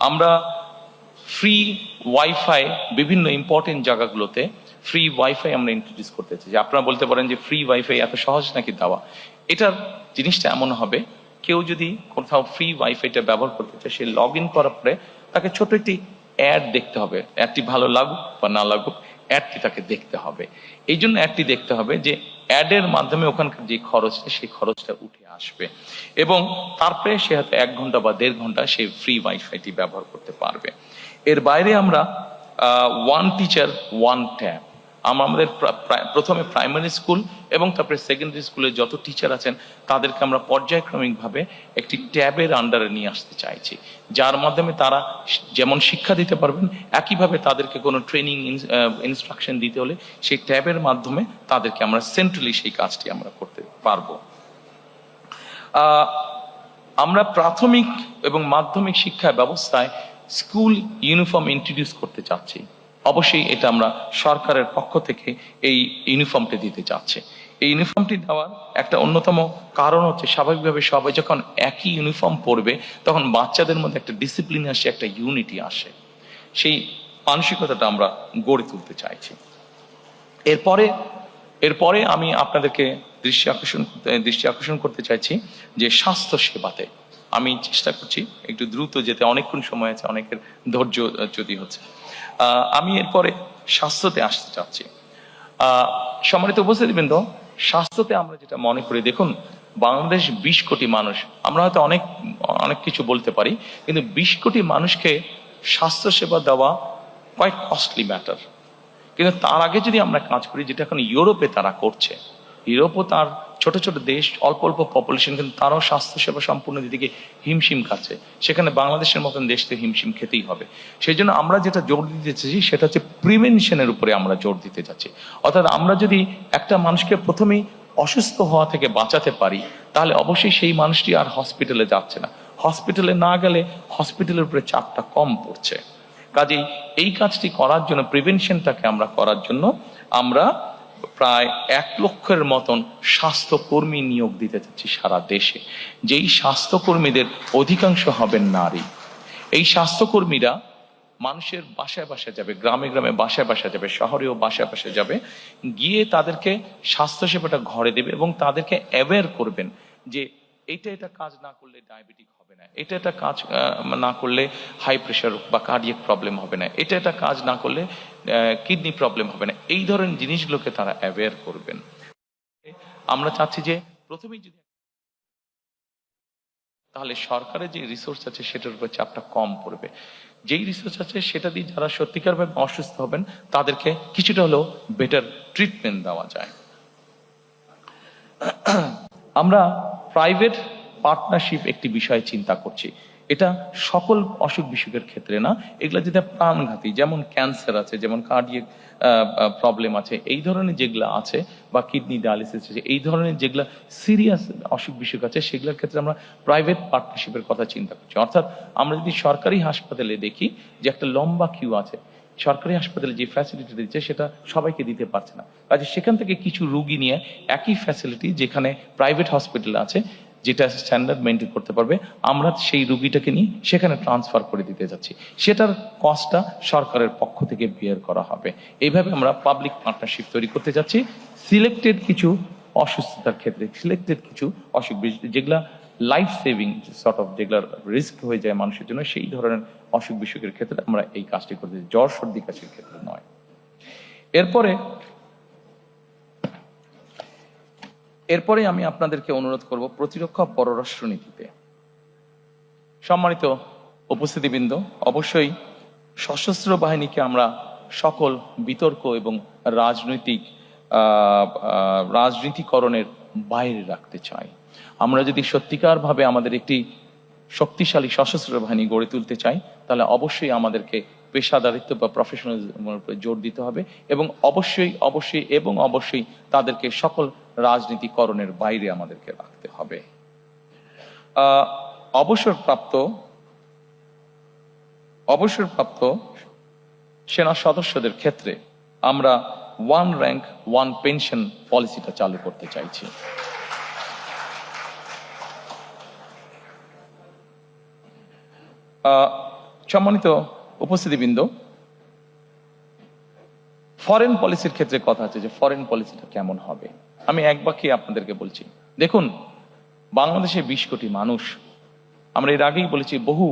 আমরা free wifi বিভিন্ন important জায়গাগুলোতে ফ্রি ওয়াইফাই আমরা ইন্ট্রোডিউস করতে চাই। যে আপনারা বলতে পারেন যে ফ্রি ওয়াইফাই এত সহজ নাকি দেওয়া। এটার জিনিসটা এমন হবে, কেউ যদি কোথাও ফ্রি ওয়াইফাইটা ব্যবহার করতে চায়, সে লগ ইন করার পরে তাকে ছোট একটি অ্যাড দেখতে হবে। অ্যাডটি ভালো লাগুক বা না লাগুক, অ্যাডটি তাকে দেখতে হবে। এই জন্য অ্যাডটি দেখতে হবে যে অ্যাডের মাধ্যমে ওখানকার যে খরচটা, সেই খরচটা উঠে আসবে, এবং তারপরে সে হয়তো 1 ঘন্টা বা 1.5 ঘন্টা সে ফ্রি ওয়াইফাইটি ব্যবহার করতে পারবে। এর বাইরে আমরা ওয়ান টিচার ওয়ান ট্যাব, আমাদের প্রথমে প্রাইমারি স্কুল এবং তারপরে সেকেন্ডারি স্কুলের যত টিচার আছেন তাদেরকে আমরা পর্যায়ক্রমিকভাবে একটি ট্যাবের আন্ডারে নিয়ে আসতে চাইছি, যার মাধ্যমে তারা যেমন শিক্ষা দিতে পারবেন, একইভাবে তাদেরকে কোনো ট্রেনিং ইনস্ট্রাকশন দিতে হলে সেই ট্যাবের মাধ্যমে তাদেরকে আমরা সেন্ট্রালি সেই কাজটি আমরা করতে পারবো। আমরা প্রাথমিক এবং মাধ্যমিক শিক্ষা ব্যবস্থায় স্কুল ইউনিফর্ম ইন্ট্রোডিউস করতে চাচ্ছি। অবশ্যই এটা আমরা সরকারের পক্ষ থেকে এই ইউনিফর্মটি দিতে চাচ্ছি। এই ইউনিফর্মটি দেওয়ার একটা অন্যতম কারণ হচ্ছে, স্বাভাবিকভাবে সবাই যখন একই ইউনিফর্ম পরবে তখন বাচ্চাদের মধ্যে একটা ডিসিপ্লিন আসে, একটা ইউনিটি আসে। সেই মানসিকতাটা আমরা গড়ে তুলতে চাইছি। এরপরে আমি আপনাদেরকে দৃষ্টি আকর্ষণ করতে চাইছি যে স্বাস্থ্য সেবাতে আমি চেষ্টা করছি একটু দ্রুত যেতে, অনেকক্ষণ সময় আছে, অনেকের ধৈর্য যদি হচ্ছে। আমি এরপরে স্বাস্থ্যতে আসতে চাচ্ছি। সম্মানিত উপস্থিতিবৃন্দ, স্বাস্থ্যতে আমরা যেটা মনে করি, দেখুন বাংলাদেশ 20 কোটি মানুষ, আমরা হয়তো অনেক কিছু বলতে পারি, কিন্তু 20 কোটি মানুষকে স্বাস্থ্য সেবা দেওয়া কোয়াইট কস্টলি ম্যাটার। কিন্তু তার আগে যদি আমরা কাজ করি, যেটা এখন ইউরোপে তারা করছে, ইউরোপও তার ছোট ছোট দেশ, অল্প অল্প পপুলেশন, কিন্তু তারাও স্বাস্থ্যসেবা সম্পূর্ণ দিকে হিমশিম খাচ্ছে। সেখানে বাংলাদেশের মতন দেশকে হিমশিম খেতেই হবে। সেই জন্য আমরা যেটা জোর দিতে চাইছি সেটা হচ্ছে প্রিভেনশনের উপরে আমরা জোর দিতে চাচ্ছি। অর্থাৎ আমরা যদি একটা মানুষকে প্রথমেই অসুস্থ হওয়া থেকে বাঁচাতে পারি, তাহলে অবশ্যই সেই মানুষটি আর হসপিটালে যাচ্ছে না। হসপিটালে না গেলে হসপিটালের উপরে চাপটা কম পড়ছে। কাজেই এই কাজটি করার জন্য, প্রিভেনশনটাকে আমরা করার জন্য আমরা প্রায় 1 লক্ষের মতন স্বাস্থ্যকর্মী নিয়োগ দিতে চাচ্ছি সারা দেশে। যেই স্বাস্থ্যকর্মীদের অধিকাংশ হবেন নারী। এই স্বাস্থ্যকর্মীরা মানুষের বাসায় বাসায় যাবে, গ্রামে গ্রামে বাসায় বাসায় যাবে, শহরেও বাসায় বাসায় যাবে, গিয়ে তাদেরকে স্বাস্থ্যসেবাটা ঘরে দেবে এবং তাদেরকে অ্যাওয়্যার করবেন যে এটা কাজ না করলে ডায়াবেটিক হবে না, এটা কাজ না করলে হাই প্রেশার বা কার্ডিয়াক প্রবলেম হবে না, এটা কাজ না করলে কিডনি প্রবলেম হবে না। এই ধরনের জিনিসগুলোকে তারা অ্যাওয়্যার করবেন। আমরা চাচ্ছি যে প্রথমেই যদি, তাহলে সরকারের যে রিসোর্স আছে সেটার উপর চাপটা কম পড়বে। যেই রিসোর্স আছে সেটা দিয়ে যারা সত্যিকারভাবে অসুস্থ হবেন তাদেরকে কিছুটা হলেও বেটার ট্রিটমেন্ট দেওয়া যায়। আমরা প্রাইভেট পার্টনারশিপ একটি বিষয় চিন্তা করছি। এটা সকল অসুখ বিসুখের ক্ষেত্রে না, এগুলো যেটা প্রাণঘাতী, যেমন ক্যান্সার আছে, যেমন কার্ডিয়াক প্রবলেম আছে, এই ধরনের যেগুলো আছে, বা কিডনি ডায়ালিসিস আছে, এই ধরনের যেগুলো সিরিয়াস অসুখ বিসুখ আছে, সেগুলোর ক্ষেত্রে আমরা প্রাইভেট পার্টনারশিপের কথা চিন্তা করছি। অর্থাৎ আমরা যদি সরকারি হাসপাতালে দেখি যে একটা লম্বা কিউ আছে, সরকারি হাসপাতালে যে ফ্যাসিলিটি দিচ্ছে সেটা সবাইকে দিতে পারছে না। কাজে সেখান থেকে কিছু রুগী নিয়ে একই ফ্যাসিলিটি যেখানে প্রাইভেট হসপিটাল আছে, যেটা স্ট্যান্ডার্ড মেনটেন করতে পারবে, আমরা সেই রুগীটাকে নিয়ে সেখানে ট্রান্সফার করে দিতে যাচ্ছি। সেটার কস্টটা সরকারের পক্ষ থেকে বিয়ার করা হবে। এইভাবে আমরা পাবলিক পার্টনারশিপ তৈরি করতে যাচ্ছি। সিলেক্টেড কিছু অসুস্থতার ক্ষেত্রে, সিলেক্টেড কিছু অসুখ যেগুলা লাইফ সেভিং সর্ট অফ, যেগুলো রিস্ক হয়ে যায় মানুষের জন্য, সেই ধরনের অসুখ বিসুখের ক্ষেত্রে আমরা এই কাজটি করতে, জ্বর সর্দি কাশির ক্ষেত্রে নয়। এরপরে আমি আপনাদেরকে অনুরোধ করব প্রতিরক্ষা পররাষ্ট্র নীতিতে। সম্মানিত উপস্থিতিবৃন্দ, অবশ্যই সশস্ত্র বাহিনীকে আমরা সকল বিতর্ক এবং রাজনীতিকরণের বাইরে রাখতে চাই। আমরা যদি সত্যিকার ভাবে আমাদের একটি শক্তিশালী সশস্ত্র বাহিনী গড়ে তুলতে চাই, তাহলে অবশ্যই আমাদেরকে পেশাদারিত্ব বা প্রফেশনালিজমের উপরে জোর দিতে হবে, এবং অবশ্যই তাদেরকে সকল রাজনীতিকরণের বাইরে আমাদেরকে রাখতে হবে। অবসরপ্রাপ্ত সেনা সদস্যদের ক্ষেত্রে আমরা 1 র্যাঙ্ক 1 পেনশন পলিসিটা চালু করতে চাইছি। সম্মানিত উপস্থিতিবৃন্দ, ফরেন পলিসির ক্ষেত্রে কথা আছে যে ফরেন পলিসিটা কেমন হবে। আমি এক বাক্যে আপনাদেরকে বলছি, দেখুন, বাংলাদেশে 20 কোটি মানুষ, আমরা এর আগেই বলেছি বহু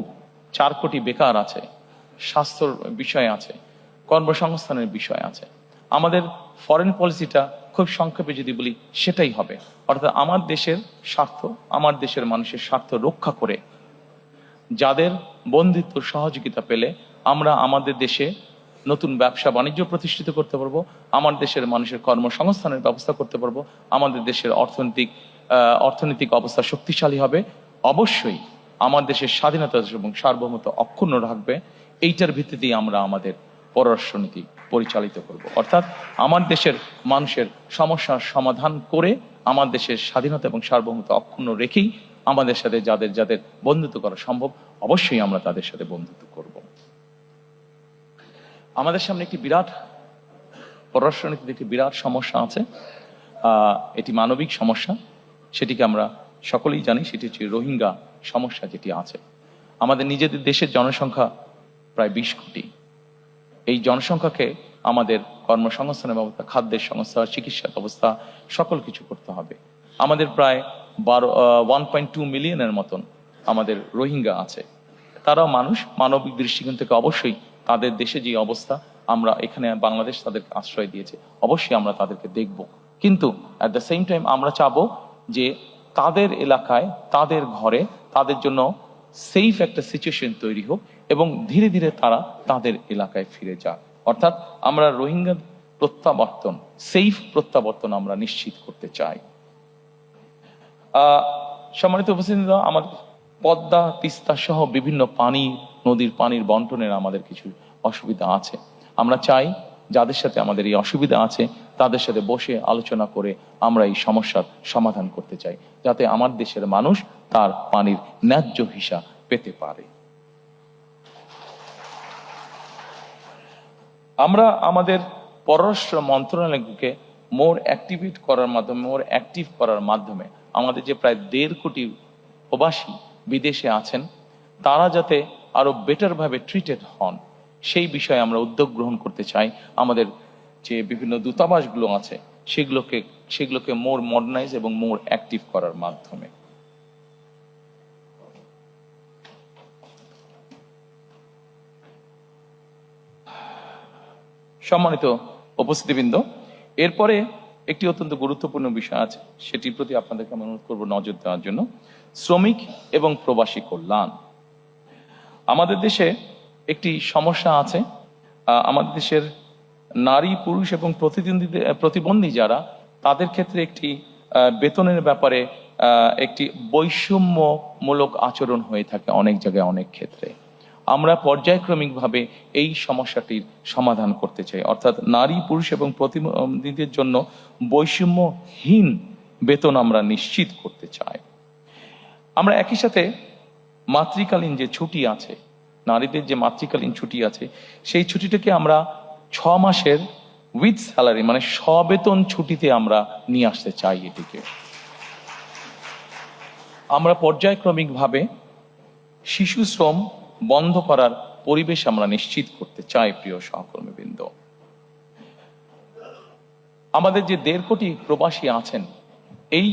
4 কোটি বেকার আছে, স্বাস্থ্যর বিষয় আছে, কর্মসংস্থানের বিষয় আছে। আমাদের ফরেন পলিসিটা খুব সংক্ষেপে যদি বলি সেটাই হবে, অর্থাৎ আমার দেশের স্বার্থ, আমার দেশের মানুষের স্বার্থ রক্ষা করে যাদের বন্ধুত্ব সহযোগিতা পেলে আমরা আমাদের দেশে নতুন ব্যবসা বাণিজ্য প্রতিষ্ঠিত করতে পারবো, আমার দেশের মানুষের কর্মসংস্থানের ব্যবস্থা করতে পারবো, আমাদের দেশের অর্থনৈতিক অবস্থা শক্তিশালী হবে। অবশ্যই আমার দেশের স্বাধীনতা এবং সার্বভৌমত্ব অক্ষুণ্ণ রাখবে। এইটার ভিত্তিতেই আমরা আমাদের পররাষ্ট্রনীতি পরিচালিত করব, অর্থাৎ আমার দেশের মানুষের সমস্যার সমাধান করে আমার দেশের স্বাধীনতা এবং সার্বভৌমত্ব অক্ষুণ্ণ রেখেই আমাদের সাথে যাদের যাদের বন্ধুত্ব করা সম্ভব, অবশ্যই আমরা তাদের সাথে বন্ধুত্ব করব। আমাদের সামনে একটি বিরাট পররাষ্ট্রনীতিতে একটি বিরাট সমস্যা আছে, এটি মানবিক সমস্যা, সেটিকে আমরা সকলেই জানি, সেটি হচ্ছে রোহিঙ্গা সমস্যা যেটি আছে। আমাদের নিজেদের দেশের জনসংখ্যা প্রায় 20 কোটি। এই জনসংখ্যাকে আমাদের কর্মসংস্থানের ব্যবস্থা, খাদ্যের সংস্থা, চিকিৎসা ব্যবস্থা সকল কিছু করতে হবে। আমাদের প্রায় 1.2 মিলিয়নের মতন আমাদের রোহিঙ্গা আছে। তারাও মানুষ, মানবিক দৃষ্টিকোণ থেকে অবশ্যই তাদের দেশে যে অবস্থা, আমরা এখানে বাংলাদেশ তাদেরকে আশ্রয় দিয়েছে, অবশ্যই আমরা তাদেরকে দেখব, কিন্তু অ্যাট দ্য সেম টাইম আমরা চাবো যে তাদের এলাকায়, তাদের ঘরে তাদের জন্য সেফ একটা সিচুয়েশন তৈরি হোক এবং ধীরে ধীরে তারা তাদের এলাকায় ফিরে যাক। অর্থাৎ আমরা রোহিঙ্গা প্রত্যাবর্তন, সেফ প্রত্যাবর্তন আমরা নিশ্চিত করতে চাই। সম্মানিত উপস্থিতি, আমাদের পদ্মা, তিস্তা সহ বিভিন্ন নদীর পানির বন্টনের আমাদের কিছু অসুবিধা আছে। আমরা চাই যাদের সাথে আমাদের এই অসুবিধা আছে তাদের সাথে বসে আলোচনা করে আমরা এই সমস্যার সমাধান করতে চাই, যাতে আমার দেশের মানুষ তার পানির ন্যায্য হিসা পেতে পারে। আমরা আমাদের পররাষ্ট্র মন্ত্রণালয়কে মোর অ্যাক্টিভ করার মাধ্যমে আমাদের যে প্রায় 1.5 কোটি প্রবাসী বিদেশে আছেন তারা যাতে আরো বেটার ভাবে ট্রিটেড হন, সেই বিষয়ে আমরা উদ্যোগ গ্রহণ করতে চাই। আমাদের যে বিভিন্ন দূতাবাসগুলো আছে সেগুলোকে মোর মডার্নাইজ এবং মোর অ্যাক্টিভ করার মাধ্যমে। সম্মানিত উপস্থিতিবৃন্দ, এরপরে একটি অত্যন্ত গুরুত্বপূর্ণ বিষয় আছে, সেটির প্রতি আপনাদেরকে আমি অনুরোধ করবো নজর দেওয়ার জন্য। শ্রমিক এবং প্রবাসী কল্যাণ। আমাদের দেশে একটি সমস্যা আছে, আমাদের দেশের নারী, পুরুষ এবং প্রতিবন্ধী যারা, তাদের ক্ষেত্রে একটি বেতনের ব্যাপারে একটি বৈষম্যমূলক আচরণ হয়ে থাকে অনেক জায়গায়, অনেক ক্ষেত্রে। আমরা পর্যায়ক্রমিকভাবে এই সমস্যাটির সমাধান করতে চাই, অর্থাৎ নারী, পুরুষ এবং প্রতিবন্ধীদের জন্য বৈষম্যহীন বেতন আমরা নিশ্চিত করতে চাই। আমরা একই সাথে মাতৃকালীন যে ছুটি আছে, নারীদের যে মাতৃকালীন ছুটি আছে, সেই ছুটিটাকে আমরা 6 মাসের উইথ স্যালারি মানে সবেতন ছুটিতে আমরা নিয়ে আসতে চাই। এটিকে আমরা পর্যায়ক্রমিকভাবে শিশু শ্রম বন্ধ করার পরিবেশ আমরা নিশ্চিত করতে চাই। প্রিয় সহকর্মীবৃন্দ, আমাদের যে 1.5 কোটি প্রবাসী আছেন, এই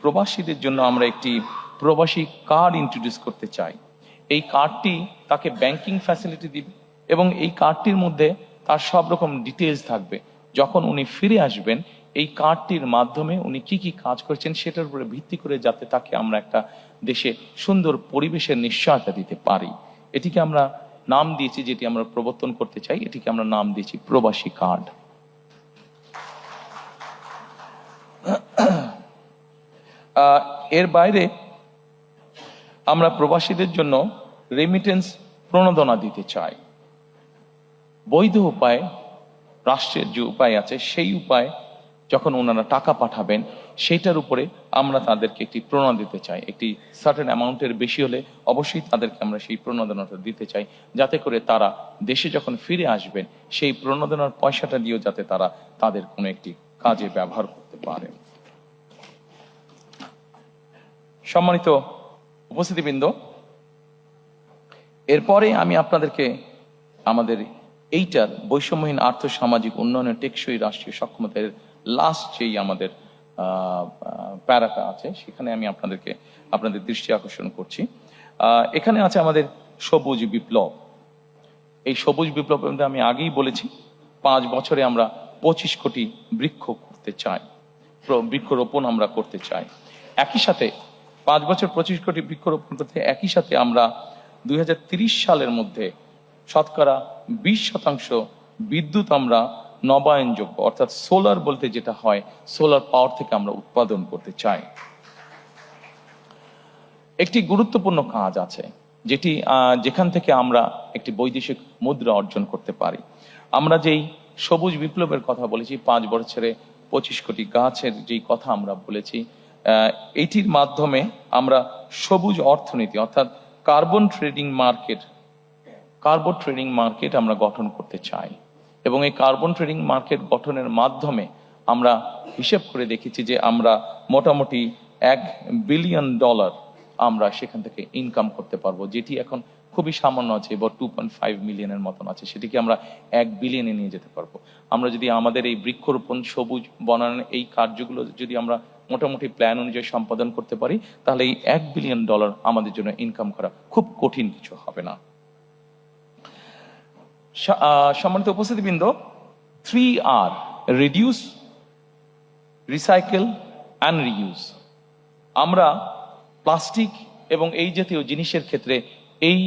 প্রবাসীদের জন্য আমরা একটি প্রবাসী কার্ড ইন্ট্রোডিউস করতে চাই। এই কার্ডটি তাকে ব্যাংকিং ফ্যাসিলিটি দিবে এবং এই কার্ডটির মধ্যে তার সব রকম ডিটেলস থাকবে। যখন উনি ফিরে আসবেন, এই কার্ডটির মাধ্যমে উনি কি কি কাজ করেছেন সেটার উপরে ভিত্তি করে যাতে তাকে আমরা একটা দেশে সুন্দর পরিবেশের নিশ্চয়তা দিতে পারি, এটিকে আমরা নাম দিয়েছি, যেটি আমরা প্রবর্তন করতে চাই, এটিকে আমরা নাম দিয়েছি প্রবাসী কার্ড। এর বাইরে আমরা প্রবাসীদের জন্য রেমিটেন্স প্রণোদনা দিতে চাই। বৈধ উপায়, রাষ্ট্রের যে উপায় আছে সেই উপায় যখন ওনারা টাকা পাঠাবেন সেটার উপরে আমরা তাদেরকে একটি প্রণোদনা দিতে চাই। একটি সার্টেন অ্যামাউন্টের বেশি হলে অবশ্যই তাদেরকে আমরা সেই প্রণোদনাটা দিতে চাই, যাতে করে তারা দেশে যখন ফিরে আসবেন সেই প্রণোদনার পয়সাটা দিয়েও যাতে তারা তাদের কোনো একটি কাজে ব্যবহার করতে পারেন। সম্মানিত উপস্থিতিবৃন্দ, এরপরে আমি আপনাদেরকে আমাদের এইটার বৈষম্যহীন আর্থসামাজিক উন্নয়নের টেকসই রাষ্ট্রীয় সক্ষমতার লাস্ট যেই আমাদের প্যারাটা আছে সেখানে আমি আপনাদের দৃষ্টি আকর্ষণ করছি। এখানে আছে আমাদের সবুজ বিপ্লব। এই সবুজ বিপ্লবের মধ্যে আমি আগেই বলেছি 5 বছরে আমরা 25 কোটি বৃক্ষ করতে চাই, বৃক্ষরোপণ আমরা করতে চাই। একই সাথে 5 বছর 25 কোটি বৃক্ষরোপণ করতে একই সাথে আমরা 2030 সালের মধ্যে শতকরা 20% বিদ্যুৎ আমরা নবায়নযোগ্য অর্থাৎ সোলার বলতে যেটা হয় সোলার পাওয়ার থেকে আমরা উৎপাদন করতে চাই। একটি গুরুত্বপূর্ণ কাজ আছে যেখান থেকে আমরা একটি বৈদেশিক মুদ্রা অর্জন করতে পারি। আমরা যেই সবুজ বিপ্লবের কথা বলেছি, 5 বছরে 25 কোটি গাছের যেই কথা আমরা বলেছি, এটির মাধ্যমে আমরা সবুজ অর্থনীতি অর্থাৎ কার্বন ট্রেডিং মার্কেট আমরা গঠন করতে চাই। এবং এই কার্বন ট্রেডিং মার্কেট গঠনের মাধ্যমে আমরা হিসেব করে দেখেছি যে আমরা মোটামুটি $1 বিলিয়ন আমরা সেখান থেকে ইনকাম করতে পারবো, যেটি এখন খুবই সামান্য আছে, এবার 2.5 মিলিয়নের মতন আছে, সেটিকে আমরা 1 বিলিয়নে নিয়ে যেতে পারবো। আমরা যদি আমাদের এই বৃক্ষরোপণ সবুজ বনায়ন এই কার্যগুলো যদি আমরা মোটামুটি প্ল্যান অনুযায়ী সম্পাদন করতে পারি, তাহলে এই $1 বিলিয়ন আমাদের জন্য ইনকাম করা খুব কঠিন কিছু হবে না। সম্মানিত উপস্থিতিবৃন্দ, 3R reduce, recycle and reuse. আমরা প্লাস্টিক এবং এই জাতীয় জিনিসের ক্ষেত্রে এই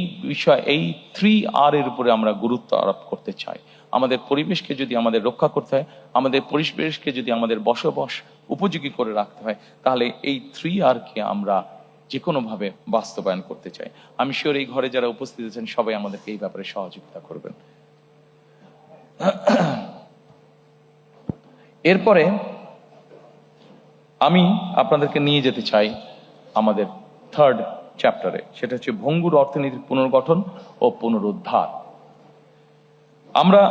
3R এর উপরে আমরা গুরুত্ব আরোপ করতে চাই। আমাদের পরিবেশকে যদি আমাদের রক্ষা করতে হয়, আমাদের পরিবেশকে যদি আমাদের বসবাস উপযোগী করে রাখতে হয়, তাহলে এই 3R কে আমরা যে কোনোভাবে বাস্তবায়ন করতে চাই। আমি শিওর এই ঘরে যারা উপস্থিত আছেন সবাই আমাদেরকে এই ব্যাপারে সহযোগিতা করবেন। এরপরে আমি আপনাদেরকে নিয়ে যেতে চাই আমাদের 3rd চ্যাপ্টারে, সেটা হচ্ছে ভঙ্গুর অর্থনীতির পুনর্গঠন ও পুনরুদ্ধার। আমরা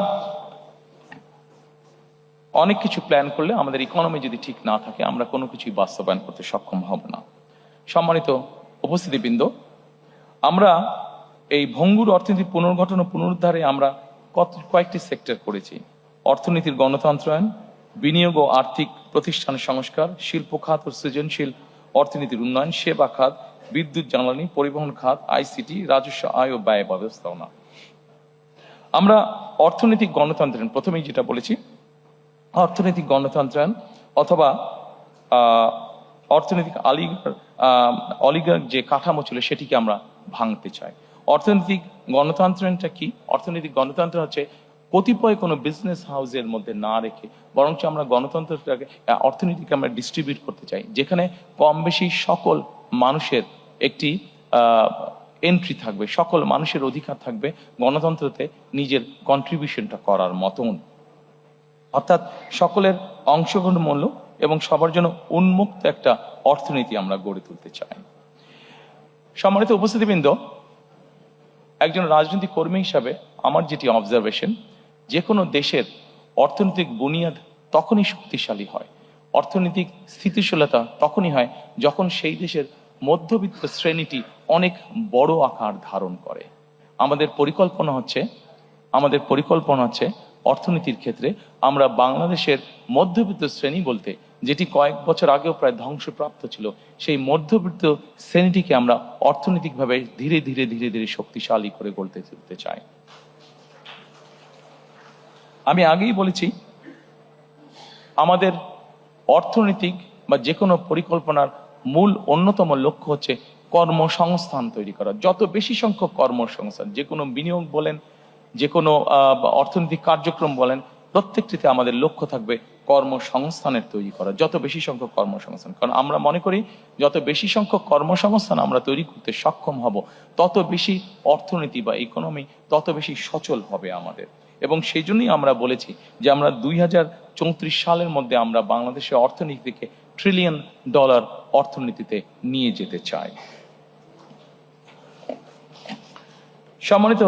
অনেক কিছু প্ল্যান করলে আমাদের ইকোনমি যদি ঠিক না থাকে আমরা কোনো কিছুই বাস্তবায়ন করতে সক্ষম হব না। সম্মানিত উপস্থিতিবৃন্দ, আমরা এই ভঙ্গুর অর্থনীতির পুনর্গঠন ও পুনরুদ্ধারে আমরা কয়েকটি সেক্টর করেছি। অর্থনীতির গণতন্ত্রায়ন, বিনিয়োগ ও আর্থিক প্রতিষ্ঠানের সংস্কার, শিল্প খাত ও সৃজনশীল অর্থনীতির উন্নয়ন, সেবা খাত, বিদ্যুৎ জ্বালানি, পরিবহন খাত, আইসিটি, রাজস্ব আয় ও ব্যয় ব্যবস্থাপনা। আমরা অর্থনৈতিক গণতন্ত্রায়ন, প্রথমেই যেটা বলেছি, অর্থনৈতিক গণতন্ত্রায়ন অথবা অর্থনৈতিক অলিগার্ক যে কাঠামো ছিল সেটিকে আমরা ভাঙতে চাই। অর্থনৈতিক গণতন্ত্রায়নটা কি? অর্থনৈতিক গণতন্ত্র হচ্ছে কতিপয় কোনো বিজনেস হাউসের মধ্যে না রেখে বরঞ্চ আমরা গণতন্ত্রটাকে অর্থনীতিকে আমরা ডিস্ট্রিবিউট করতে চাই, যেখানে কম বেশি সকল মানুষের একটি এন্ট্রি থাকবে, সকল মানুষের অধিকার থাকবে গণতন্ত্রতে নিজের কন্ট্রিবিউশনটা করার মতন। অর্থাৎ সকলের অংশগ্রহণমূল্য এবং সবার জন্য উন্মুক্ত একটা অর্থনীতি আমরা গড়ে তুলতে চাই। সম্মানিত উপস্থিতিবৃন্দ, একজন রাজনৈতিক কর্মী হিসাবে আমার যেটি অবজারভেশন, যে কোনো দেশের অর্থনৈতিক বুনিয়াদ তখনই শক্তিশালী হয়, অর্থনৈতিক স্থিতিশীলতা তখনই হয় যখন সেই দেশের মধ্যবিত্ত শ্রেণীটি অনেক বড় আকার ধারণ করে। আমাদের পরিকল্পনা হচ্ছে অর্থনীতির ক্ষেত্রে আমরা বাংলাদেশের মধ্যবিত্ত শ্রেণী বলতে যেটি কয়েক বছর আগেও প্রায় ধ্বংসপ্রাপ্ত ছিল, সেই মধ্যবিত্ত শ্রেণীটিকে আমরা অর্থনৈতিকভাবে ধীরে ধীরে ধীরে ধীরে শক্তিশালী করে গড়তে তুলতে চাই। আমি আগেই বলেছি, আমাদের অর্থনৈতিক বা যে কোনো পরিকল্পনার মূল অন্যতম লক্ষ্য হচ্ছে কর্মসংস্থান তৈরি করা। যত বেশি সংখ্যক কর্মসংস্থান, যে কোনো বিনিয়োগ বলেন, যে কোনো অর্থনৈতিক কার্যক্রম বলেন, প্রত্যেকটিতে আমাদের লক্ষ্য থাকবে কর্মসংস্থানের তৈরি করা, যত বেশি সংখ্যক কর্মসংস্থান। কারণ আমরা মনে করি যত বেশি সংখ্যক কর্মসংস্থান আমরা তৈরি করতে সক্ষম হব, তত বেশি অর্থনীতি বা ইকোনমি তত বেশি সচল হবে আমাদের। এবং সেই জন্যই আমরা বলেছি যে আমরা 2034 সালের মধ্যে আমরা বাংলাদেশের অর্থনীতিকে $1 ট্রিলিয়ন অর্থনীতিতে নিয়ে যেতে চাই। সম্মানিত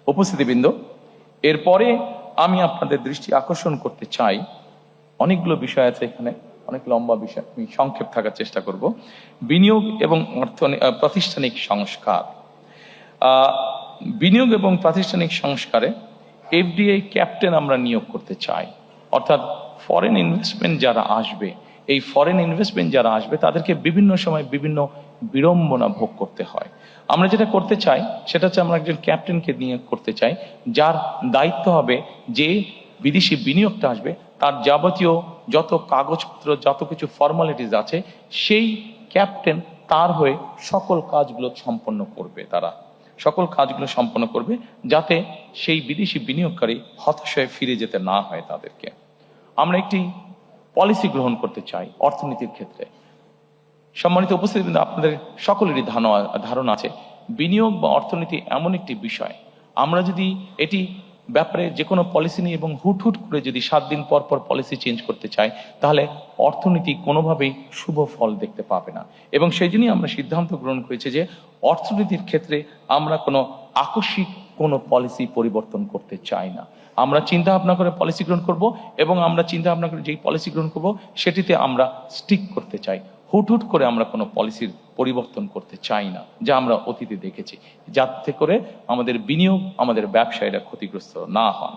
উপস্থিতিবৃন্দ, এরপরে আমি আপনাদের দৃষ্টি আকর্ষণ করতে চাই, অনেকগুলো বিষয় আছে এখানে, অনেক লম্বা বিষয়, আমি সংক্ষেপ থাকার চেষ্টা করব। বিনিয়োগ এবং প্রাতিষ্ঠানিক সংস্কার। বিনিয়োগ এবং প্রাতিষ্ঠানিক সংস্কারে এফডিআই ক্যাপ্টেন আমরা নিয়োগ করতে চাই, অর্থাৎ ফরেন ইনভেস্টমেন্ট যারা আসবে, এই ফরেন ইনভেস্টমেন্ট যারা আসবে তাদেরকে বিভিন্ন সময় বিভিন্ন বিড়ম্বনা ভোগ করতে হয়। আমরা যেটা করতে চাই সেটা হচ্ছে আমরা একজন ক্যাপ্টেনকে নিয়োগ করতে চাই, যার দায়িত্ব হবে যে বিদেশি বিনিয়োগটা আসবে তার যাবতীয় যত কাগজপত্র, যত কিছু ফর্মালিটিস আছে, সেই ক্যাপ্টেন তার হয়ে সকল কাজগুলো সম্পন্ন করবে। তারা সকল কাজগুলো সম্পন্ন করবে যাতে সেই বিদেশি বিনিয়োগকারী হতাশ হয়ে ফিরে যেতে না হয় তাদেরকে। আমরা একটি পলিসি গ্রহণ করতে চাই অর্থনীতির ক্ষেত্রে। সম্মানিত উপস্থিতি, আপনাদের সকলেরই ধারণা আছে বিনিয়োগ বা অর্থনীতি এমন একটি বিষয়, আমরা যদি এটি ব্যাপারে যে কোনো পলিসি নিয়ে এবং হুট করে যদি 7 দিন পর পলিসি চেঞ্জ করতে চাই, তাহলে অর্থনীতি কোনোভাবেই শুভ ফল দেখতে পাবে না। এবং সেই জন্যই আমরা সিদ্ধান্ত গ্রহণ করেছি যে অর্থনীতির ক্ষেত্রে আমরা কোনো আকস্মিক কোনো পলিসি পরিবর্তন করতে চাই না। আমরা চিন্তা ভাবনা করে পলিসি গ্রহণ করব এবং আমরা চিন্তা ভাবনা করে যেই পলিসি গ্রহণ করব সেটিতে আমরা স্টিক করতে চাই। হুট করে আমরা কোনো পলিসির পরিবর্তন করতে চাই না, যা আমরা অতীতে দেখেছি, যাতে করে আমাদের বিনিয়োগ, আমাদের ব্যবসায়ীরা ক্ষতিগ্রস্ত না হন।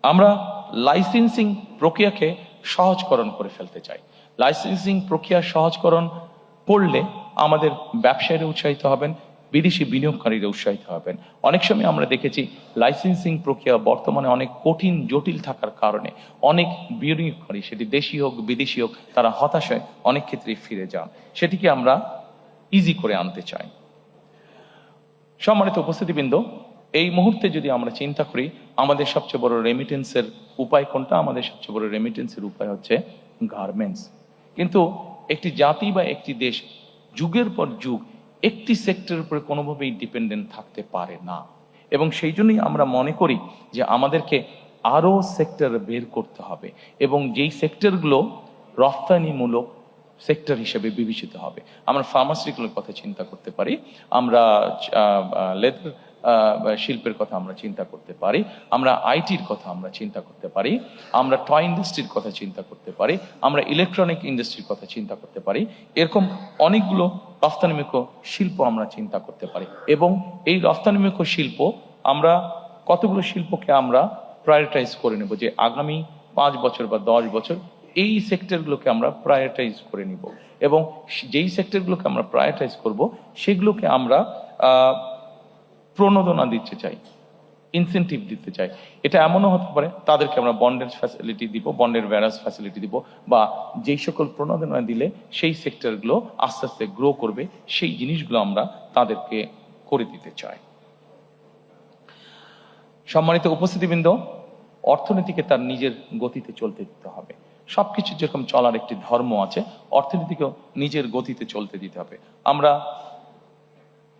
আমরা লাইসেন্সিং প্রক্রিয়াকে সহজকরণ করে ফেলতে চাই। লাইসেন্সিং প্রক্রিয়া সহজকরণ করলে আমাদের ব্যবসায়ীরা উৎসাহিত হবেন, বিদেশি বিনিয়োগকারীরা উৎসাহিত হবেন। অনেক সময় আমরা দেখেছি লাইসেন্সিং প্রক্রিয়া বর্তমানে অনেক কঠিন, জটিল থাকার কারণে অনেক বিনিয়োগকারী, সেটি দেশি হোক বিদেশি হোক, তারা হতাশায় অনেক ক্ষেত্রেই ফিরে যান। সেটিকে আমরা ইজি করে আনতে চাই। সম্মানিত উপস্থিতিবৃন্দ, এই মুহূর্তে যদি আমরা চিন্তা করি আমাদের সবচেয়ে বড় রেমিটেন্সের উপায় কোনটা, আমাদের সবচেয়ে বড় রেমিটেন্সের উপায় হচ্ছে গার্মেন্টস। কিন্তু একটি জাতি বা একটি দেশ যুগের পর যুগ একটি সেক্টরের উপরে কোনোভাবেই ডিপেন্ডেন্ট থাকতে পারে না। এবং সেই জন্যই আমরা মনে করি যে আমাদেরকে আরো সেক্টর বের করতে হবে এবং যেই সেক্টরগুলো রফতানিমূলক সেক্টর হিসেবে বিবেচিত হবে। আমরা ফার্মাসিউটিক্যালের কথা চিন্তা করতে পারি, আমরা লেদার শিল্পের কথা আমরা চিন্তা করতে পারি, আমরা আইটির কথা আমরা চিন্তা করতে পারি, আমরা টয় ইন্ডাস্ট্রির কথা চিন্তা করতে পারি, আমরা ইলেকট্রনিক ইন্ডাস্ট্রির কথা চিন্তা করতে পারি। এরকম অনেকগুলো রফতানিমুখী শিল্প আমরা চিন্তা করতে পারি। এবং এই রফতানিমুখী শিল্প আমরা কতগুলো শিল্পকে আমরা প্রায়োরিটাইজ করে নেব যে আগামী 5 বছর বা 10 বছর এই সেক্টরগুলোকে আমরা প্রায়োরিটাইজ করে নিব। এবং যেই সেক্টরগুলোকে আমরা প্রায়োরিটাইজ করব সেগুলোকে আমরা প্রণোদনা দিতে চাই, ইনসেন্টিভ দিতে চাই। এটা এমনও হতে পারে তাদেরকে আমরা বন্ডের ফ্যাসিলিটি দিব, বন্ডের ভ্যারাস ফ্যাসিলিটি দিব, বা যেই সকল প্রণোদনা দিলে সেই সেক্টরগুলো আস্তে আস্তে গ্রো করবে, সেই জিনিসগুলো আমরা তাদেরকে করে দিতে চাই। সম্মানিত উপস্থিতিবৃন্দ, অর্থনীতিকে তার নিজের গতিতে চলতে দিতে হবে। সবকিছু যেরকম চলার একটি ধর্ম আছে, অর্থনীতিকেও নিজের গতিতে চলতে দিতে হবে। আমরা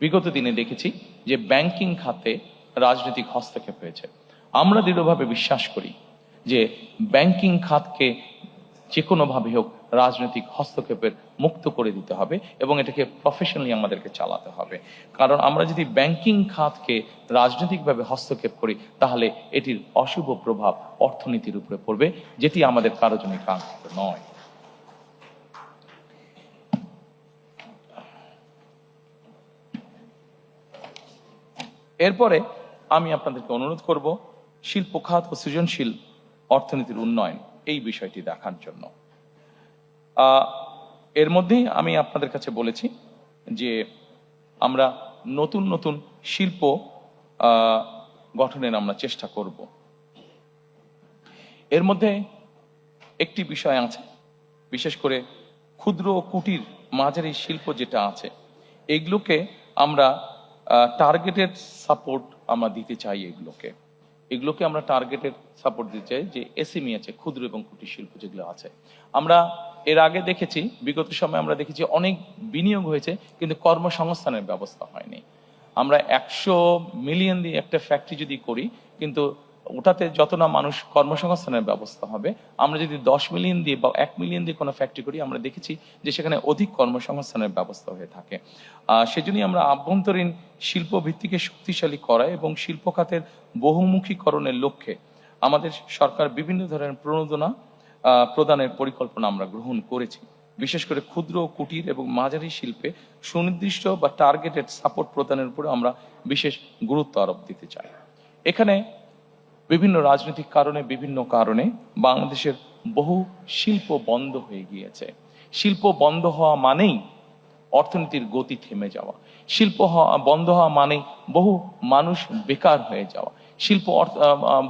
বিগত দিনে দেখেছি যে ব্যাংকিং খাতে রাজনৈতিক হস্তক্ষেপ হয়েছে। আমরা দৃঢ়ভাবে বিশ্বাস করি যে ব্যাংকিং খাতকে যে কোনোভাবে হোক রাজনৈতিক হস্তক্ষেপের মুক্ত করে দিতে হবে এবং এটাকে প্রফেশনালি আমাদেরকে চালাতে হবে। কারণ আমরা যদি ব্যাংকিং খাতকে রাজনৈতিকভাবে হস্তক্ষেপ করি তাহলে এটির অশুভ প্রভাব অর্থনীতির উপরে পড়বে, যেটি আমাদের কারো জন্য কাঙ্ক্ষিত নয়। এরপরে আমি আপনাদেরকে অনুরোধ করব শিল্প খাত ও সৃজনশীল অর্থনীতির উন্নয়ন এই বিষয়টি দেখার জন্য। এর মধ্যেই আমি আপনাদের কাছে বলেছি যে আমরা নতুন নতুন শিল্প গঠনের আমরা চেষ্টা করব। এর মধ্যে একটি বিষয় আছে, বিশেষ করে ক্ষুদ্র ও কুটির মাঝারি শিল্প যেটা আছে, এগুলোকে আমরা টার্গেটেড সাপোর্ট আমরা দিতে চাই। এগুলোকে আমরা টার্গেটেড সাপোর্ট দিতে চাই। যে এসএমই আছে, ক্ষুদ্র এবং কুটির শিল্প যেগুলো আছে, আমরা এর আগে দেখেছি, বিগত সময় আমরা দেখেছি অনেক বিনিয়োগ হয়েছে কিন্তু কর্মসংস্থানের ব্যবস্থা হয়নি। আমরা 100 মিলিয়ন দিয়ে একটা ফ্যাক্টরি যদি করি, কিন্তু ওটাতে যত না মানুষ কর্মসংস্থানের ব্যবস্থা হবে, আমরা যদি 10 মিলিয়ন দিয়ে বা 1 মিলিয়ন দিয়ে কোনো ফ্যাক্টরি করি, আমরা দেখেছি যে সেখানে অধিক কর্মসংস্থানের ব্যবস্থা হয়ে থাকে। সেজন্যই আমরা আভ্যন্তরীণ শিল্প ভিত্তিকে শক্তিশালী করা এবং শিল্প খাতের বহুমুখীকরণের লক্ষ্যে আমাদের সরকার বিভিন্ন ধরনের প্রণোদনা প্রদানের পরিকল্পনা আমরা গ্রহণ করেছি। বিশেষ করে ক্ষুদ্র কুটির এবং মাঝারি শিল্পে সুনির্দিষ্ট বা টার্গেটেড সাপোর্ট প্রদানের উপরে আমরা বিশেষ গুরুত্ব আরোপ দিতে চাই। এখানে বিভিন্ন রাজনৈতিক কারণে, বিভিন্ন কারণে বাংলাদেশের বহু শিল্প বন্ধ হয়ে গিয়েছে। শিল্প বন্ধ হওয়া মানেই অর্থনীতির গতি থেমে যাওয়া, শিল্প বন্ধ হওয়া মানেই বহু মানুষ বেকার হয়ে যাওয়া, শিল্প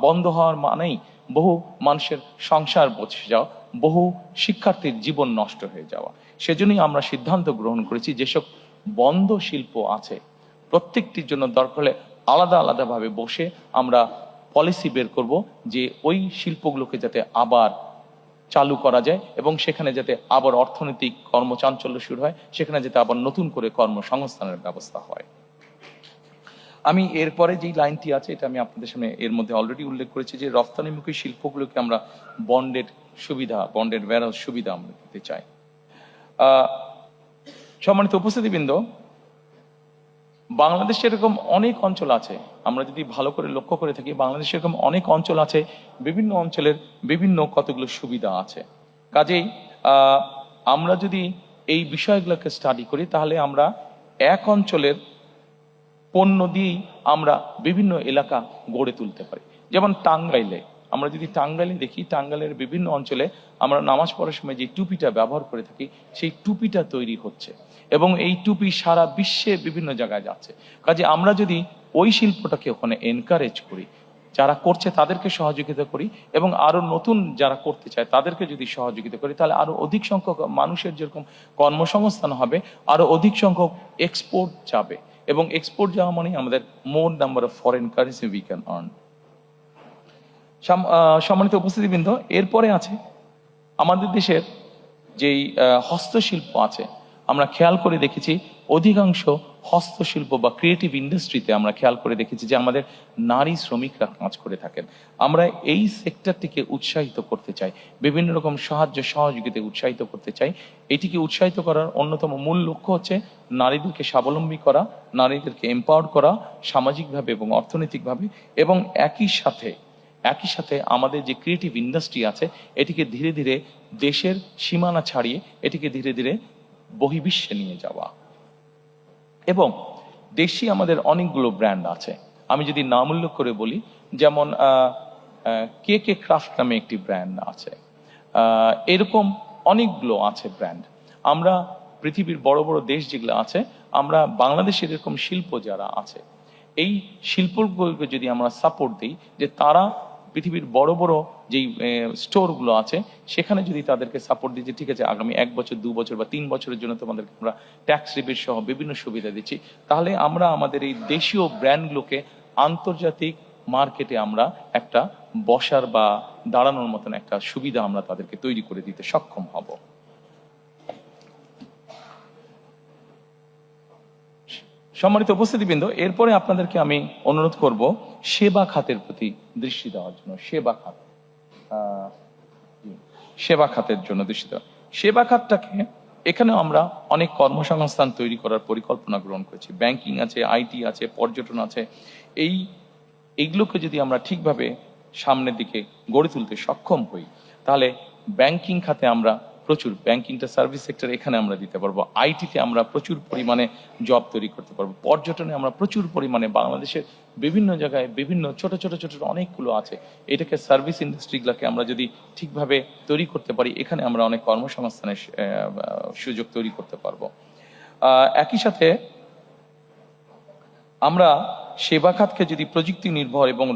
বন্ধ হওয়ার মানেই বহু মানুষের সংসার বসে যাওয়া, বহু শিক্ষার্থীর জীবন নষ্ট হয়ে যাওয়া। সেজন্যই আমরা সিদ্ধান্ত গ্রহণ করেছি যেসব বন্ধ শিল্প আছে প্রত্যেকটির জন্য দরকার হলে আলাদা আলাদাভাবে বসে আমরা পলিসি বের করব যে ওই শিল্পগুলোকে যাতে আবার চালু করা যায় এবং সেখানে যাতে আবার অর্থনৈতিক কর্মচাঞ্চল্য শুরু হয়, সেখানে যাতে আবার নতুন করে কর্মসংস্থানের ব্যবস্থা হয়। আমি এরপরে যেই লাইনটি আছে এটা আমি আপনাদের সামনে এর মধ্যে অলরেডি উল্লেখ করেছি যে রফতানিমুখী শিল্পগুলোকে আমরা বন্ডেড সুবিধা, বন্ডেড ওয়্যারহাউস সুবিধা আমরা দিতে চাই। সম্মানিত উপস্থিতিবৃন্দ, বাংলাদেশে এরকম অনেক অঞ্চল আছে, আমরা যদি ভালো করে লক্ষ্য করে থাকি বাংলাদেশে এরকম অনেক অঞ্চল আছে, বিভিন্ন অঞ্চলের বিভিন্ন কতগুলো সুবিধা আছে। কাজেই আমরা যদি এই বিষয়গুলোকে স্টাডি করি তাহলে আমরা এক অঞ্চলের পণ্য দিয়েই আমরা বিভিন্ন এলাকা গড়ে তুলতে পারি। যেমন টাঙ্গাইলে, আমরা যদি টাঙ্গাইলে দেখি, টাঙ্গাইলের বিভিন্ন অঞ্চলে আমরা নামাজ পড়ার সময় যে টুপিটা ব্যবহার করে থাকি সেই টুপিটা তৈরি হচ্ছে এবং এই টুপি সারা বিশ্বে বিভিন্ন জায়গায় যাচ্ছে। কাজে আমরা যদি ওই শিল্পটাকে ওখানে এনকারেজ করি, যারা করছে তাদেরকে সহযোগিতা করি এবং আরো নতুন যারা করতে চায় তাদেরকে যদি সহযোগিতা করি তাহলে আরো অধিক সংখ্যক মানুষের যেরকম কর্মসংস্থান হবে, আরো অধিক সংখ্যক এক্সপোর্ট যাবে এবং এক্সপোর্ট যাওয়া মানে আমাদের more number of foreign currency we can earn. সম্মানিত উপস্থিতিবৃন্দ, এরপরে আছে আমাদের দেশের যেই হস্তশিল্প আছে, আমরা খেয়াল করে দেখেছি অধিকাংশ হস্তশিল্প বা ক্রিয়েটিভ ইন্ডাস্ট্রিতে আমরা খেয়াল করে দেখেছি যে আমাদের নারী শ্রমিকরা কাজ করে থাকেন। আমরা এই সেক্টরটিকে উৎসাহিত করতে চাই, বিভিন্ন রকম সাহায্য সহযোগিতা উৎসাহিত করতে চাই। এটিকে উৎসাহিত করার অন্যতম মূল লক্ষ্য হচ্ছে নারীদেরকে স্বাবলম্বী করা, নারীদেরকে এম্পাওয়ার করা সামাজিকভাবে এবং অর্থনৈতিকভাবে, এবং একই সাথে আমাদের যে ক্রিয়েটিভ ইন্ডাস্ট্রি আছে এটিকে ধীরে ধীরে দেশের সীমানা ছাড়িয়ে এটিকে ধীরে ধীরে বহির্বিশ্বে নিয়ে যাওয়া। এবং দেশি আমাদের অনেকগুলো ব্র্যান্ড আছে, আমি যদি নাম উল্লেখ করে বলি, যেমন কে ক্রাফট নামে একটি ব্র্যান্ড আছে, এরকম অনেকগুলো আছে ব্র্যান্ড। আমরা পৃথিবীর বড় বড় দেশ যেগুলো আছে, আমরা বাংলাদেশের এরকম শিল্প যারা আছে এই শিল্পগুলোকে যদি আমরা সাপোর্ট দিই, যে তারা পৃথিবীর বড় বড় যেই স্টোরগুলো আছে সেখানে যদি তাদেরকে সাপোর্ট দিই যে ঠিক আছে আগামী 1 বছর 2 বছর বা 3 বছরের জন্য তোমাদেরকে আমরা ট্যাক্স রিবেট সহ বিভিন্ন সুবিধা দিচ্ছি, তাহলে আমরা আমাদের এই দেশীয় ব্র্যান্ডগুলোকে আন্তর্জাতিক মার্কেটে আমরা একটা বসার বা দাঁড়ানোর মতন একটা সুবিধা আমরা তাদেরকে তৈরি করে দিতে সক্ষম হব। সম্মানিত উপস্থিতিবৃন্দ, এরপরে আপনাদেরকে আমি অনুরোধ করব সেবা খাতের প্রতি দৃষ্টি দেওয়ার জন্য। সেবা খাতের জন্য দৃষ্টি দেওয়া। সেবা খাতটাকে এখানে আমরা অনেক কর্মসংস্থান তৈরি করার পরিকল্পনা গ্রহণ করেছি। ব্যাংকিং আছে, আইটি আছে, পর্যটন আছে। এইগুলোকে যদি আমরা ঠিকভাবে সামনের দিকে গড়ে তুলতে সক্ষম হই তাহলে ব্যাংকিং খাতে আমরা প্রচুর, ব্যাংকিংটা সার্ভিস সেক্টর, এখানে আমরা দিতে পারবো। আইটিতে আমরা প্রচুর পরিমাণে জব তৈরি করতে পারবো। পর্যটনে আমরা প্রচুর পরিমাণে, বাংলাদেশের বিভিন্ন জায়গায় বিভিন্ন ছোট অনেকগুলো আছে, এটাকে সার্ভিস ইন্ডাস্ট্রিগুলোকে আমরা যদি ঠিকভাবে তৈরি করতে পারি এখানে আমরা অনেক কর্মসংস্থানের সুযোগ তৈরি করতে পারবো। একই সাথে আমরা সেবা খাতকে যদি প্রযুক্তি নির্ভর এবং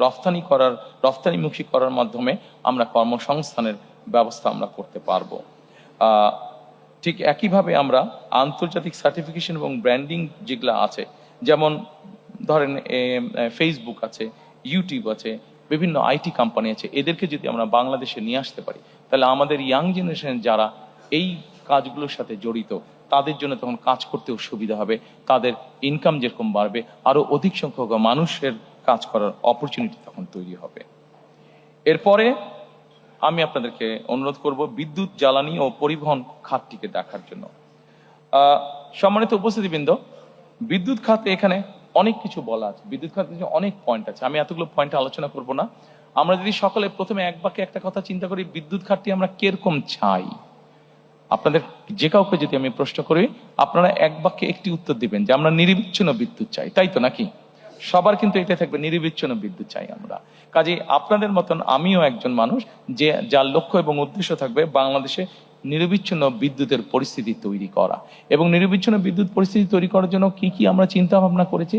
রফতানিমুখী করার মাধ্যমে আমরা কর্মসংস্থানের ব্যবস্থা আমরা করতে পারবো। ঠিক একইভাবে আমরা আন্তর্জাতিক সার্টিফিকেশন এবং ব্র্যান্ডিং যেগুলো আছে, যেমন ধরেন ফেসবুক আছে, ইউটিউব আছে, বিভিন্ন আইটি কোম্পানি আছে, এদেরকে যদি আমরা বাংলাদেশে নিয়ে আসতে পারি তাহলে আমাদের ইয়াং জেনারেশন যারা এই কাজগুলোর সাথে জড়িত তাদের জন্য তখন কাজ করতেও সুবিধা হবে, তাদের ইনকাম যেরকম বাড়বে, আরো অধিক সংখ্যক মানুষের কাজ করার অপরচুনিটি তখন তৈরি হবে। এরপরে আমি আপনাদেরকে অনুরোধ করব বিদ্যুৎ, জ্বালানি ও পরিবহন খাতটিকে দেখার জন্য। সম্মানিত উপস্থিতিবৃন্দ, বিদ্যুৎ খাতে এখানে অনেক কিছু বলা আছে, বিদ্যুৎ খাতে অনেক পয়েন্ট আছে, আমি এতগুলো পয়েন্ট আলোচনা করব না। আমরা যদি সকলে প্রথমে এক বাক্যে একটা কথা চিন্তা করি, বিদ্যুৎ খাতটি আমরা কিরকম চাই, আপনাদের যে কাউকে যদি আমি প্রশ্ন করি, আপনারা এক বাক্যে একটি উত্তর দিবেন যে আমরা নিরবিচ্ছিন্ন বিদ্যুৎ চাই, তাই তো নাকি? সবার কিন্তু এটা থাকবে, নিরবিচ্ছিন্ন বিদ্যুৎ চাই আমরা। কাজে আপনাদের মতন আমিও একজন মানুষ যে যার লক্ষ্য এবং উদ্দেশ্য থাকবে বাংলাদেশে নিরবিচ্ছিন্ন বিদ্যুতের পরিস্থিতি তৈরি করা। এবং নিরবিচ্ছিন্ন বিদ্যুৎ পরিস্থিতি তৈরি করার জন্য কি কি আমরা চিন্তা ভাবনা করেছি,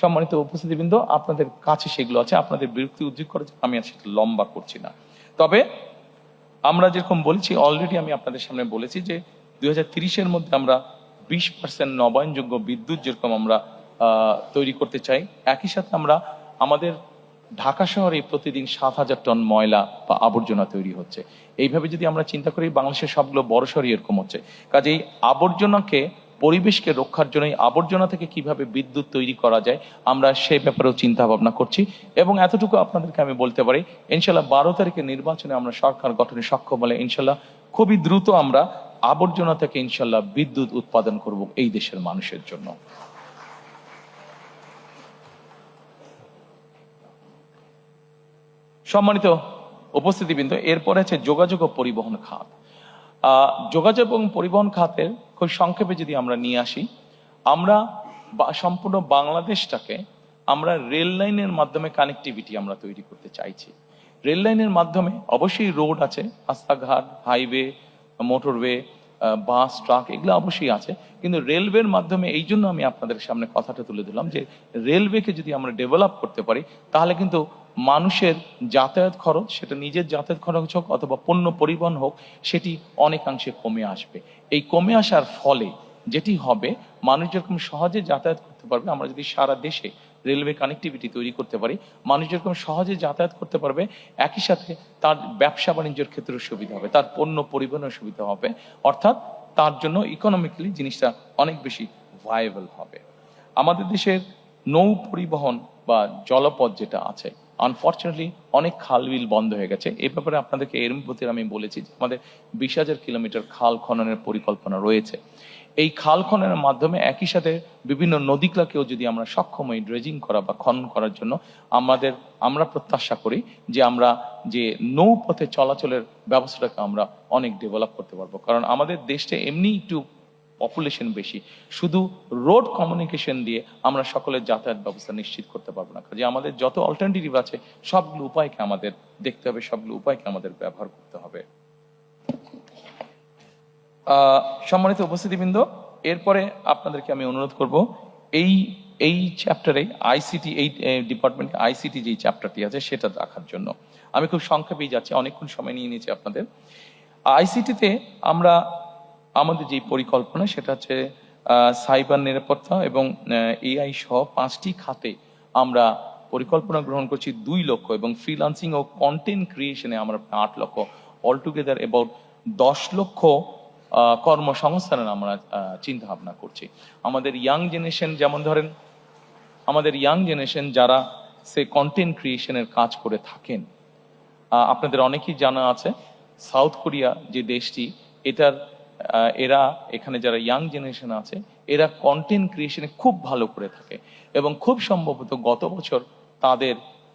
সম্মানিত উপস্থিতিবৃন্দ, আপনাদের কাছে সেগুলো আছে। আপনাদের বিরক্তি উদ্যোগ করার জন্য আমি আর সেটা লম্বা করছি না। তবে আমরা যেরকম বলেছি, অলরেডি আমি আপনাদের সামনে বলেছি যে 2030-এর মধ্যে আমরা 20% নবায়নযোগ্য বিদ্যুৎ যেরকম আমরা তৈরি করতে চাই, একই সাথে আমরা আমাদের ঢাকা শহরে প্রতিদিন 7,000 টন ময়লা বা আবর্জনা তৈরি হচ্ছে। এইভাবে যদি আমরা চিন্তা করি, বাংলাদেশের সবগুলো বড় শহরই এরকম হচ্ছে। কাজেই আবর্জনাকে, পরিবেশকে রক্ষার জন্য আবর্জনা থেকে কিভাবে বিদ্যুৎ তৈরি করা যায় আমরা সেই ব্যাপারেও চিন্তা ভাবনা করছি। এবং এতটুকু আপনাদেরকে আমি বলতে পারি, ইনশাল্লাহ 12 তারিখের নির্বাচনে আমরা সরকার গঠনে সক্ষম হলে ইনশাল্লাহ খুবই দ্রুত আমরা আবর্জনা থেকে ইনশাল্লাহ বিদ্যুৎ উৎপাদন করব এই দেশের মানুষের জন্য। সম্মানিত উপস্থিতিবৃন্দ, এরপরে আছে যোগাযোগ ও পরিবহন খাত। যোগাযোগ এবং পরিবহন খাতের খুব সংক্ষেপে যদি আমরা নিয়ে আসি, আমরা সম্পূর্ণ বাংলাদেশটাকে আমরা রেল লাইনের মাধ্যমে কানেক্টিভিটি আমরা তৈরি করতে চাইছি। রেল লাইনের মাধ্যমে অবশ্যই রোড আছে, রাস্তাঘাট, হাইওয়ে, মোটরওয়ে, বাস, ট্রাক, এগুলো অবশ্যই আছে, কিন্তু রেলওয়ের মাধ্যমে এই জন্য আমি আপনাদের সামনে কথাটা তুলে দিলাম যে রেলওয়েকে যদি আমরা ডেভেলপ করতে পারি তাহলে কিন্তু মানুষের যাতায়াত খরচ, সেটা নিজের যাতায়াত খরচ হোক অথবা পণ্য পরিবহন হোক, সেটি অনেকাংশে কমে আসবে। এই কমে আসার ফলে যেটি হবে, মানুষ যেরকম সহজে যাতায়াত করতে পারবে, আমরা যদি সারা দেশে রেলওয়ে কানেক্টিভিটি তৈরি করতে পারি, মানুষ যেরকম সহজে যাতায়াত করতে পারবে, একই সাথে তার ব্যবসা বাণিজ্যের ক্ষেত্রেও সুবিধা হবে, তার পণ্য পরিবহনের সুবিধা হবে, অর্থাৎ তার জন্য ইকোনমিক্যালি জিনিসটা অনেক বেশি ভায়াবল হবে। আমাদের দেশের নৌ পরিবহন বা জলপথ যেটা আছে, আনফর্চুনেটলি অনেক খাল বিল বন্ধ হয়ে গেছে। এই ব্যাপারে আপনাদেরকে এর মধ্যে আমি বলেছি যে আমাদের 20,000 কিলোমিটার খাল খননের পরিকল্পনা রয়েছে। এই খাল খননের মাধ্যমে একই সাথে বিভিন্ন নদীগুলোকেও যদি আমরা সক্ষম হই ড্রেজিং করা বা খনন করার জন্য, আমরা প্রত্যাশা করি যে আমরা যে নৌপথে চলাচলের ব্যবস্থাটাকে আমরা অনেক ডেভেলপ করতে পারবো। কারণ আমাদের দেশটা এমনি একটু পপুলেশন বেশি, শুধু রোড কমিউনিকেশন দিয়ে আমরা সকলের যাতায়াত ব্যবস্থা নিশ্চিত করতে পারবো না। কাজে আমাদের যত অল্টারনেটিভ আছে সবগুলো উপায়কে আমাদের দেখতে হবে, সবগুলো উপায়কে আমাদের ব্যবহার করতে হবে। সম্মানিত উপস্থিতিবৃন্দ, এরপরে আপনাদেরকে আমি অনুরোধ করব এই চ্যাপ্টারে আইসিটি, এই ডিপার্টমেন্টে আইসিটি যেই চ্যাপ্টারটি আছে সেটা রাখার জন্য আমি খুব সংক্ষেপেই যাচ্ছি, অনেকক্ষণ সময় নিয়ে নিয়েছি আপনাদের। আইসিটিতে আমরা আমাদের যে পরিকল্পনা সেটা হচ্ছে সাইবার নিরাপত্তা এবং এআই সহ 5টি খাতে আমরা পরিকল্পনা গ্রহণ করছি 2 লক্ষ, এবং ফ্রিল্যান্সিং ও কন্টেন্ট ক্রিয়েশনে আমরা 8 লক্ষ, অলটুগেদার অ্যাবাউট 10 লক্ষ কর্মসংস্থানের আমরা চিন্তা ভাবনা করছি। আমাদের ইয়াং জেনারেশন, যেমন ধরেন আমাদের ইয়াং জেনারেশন যারা সে কন্টেন্ট ক্রিয়েশনের কাজ করে থাকেন, আপনাদের অনেকেই জানা আছে সাউথ কোরিয়া যে দেশটি, এরা এখানে যারা ইয়াং জেনারেশন আছে এরা কন্টেন্ট ক্রিয়েশনে খুব ভালো করে থাকে, এবং খুব সম্ভবত গত বছর তাদের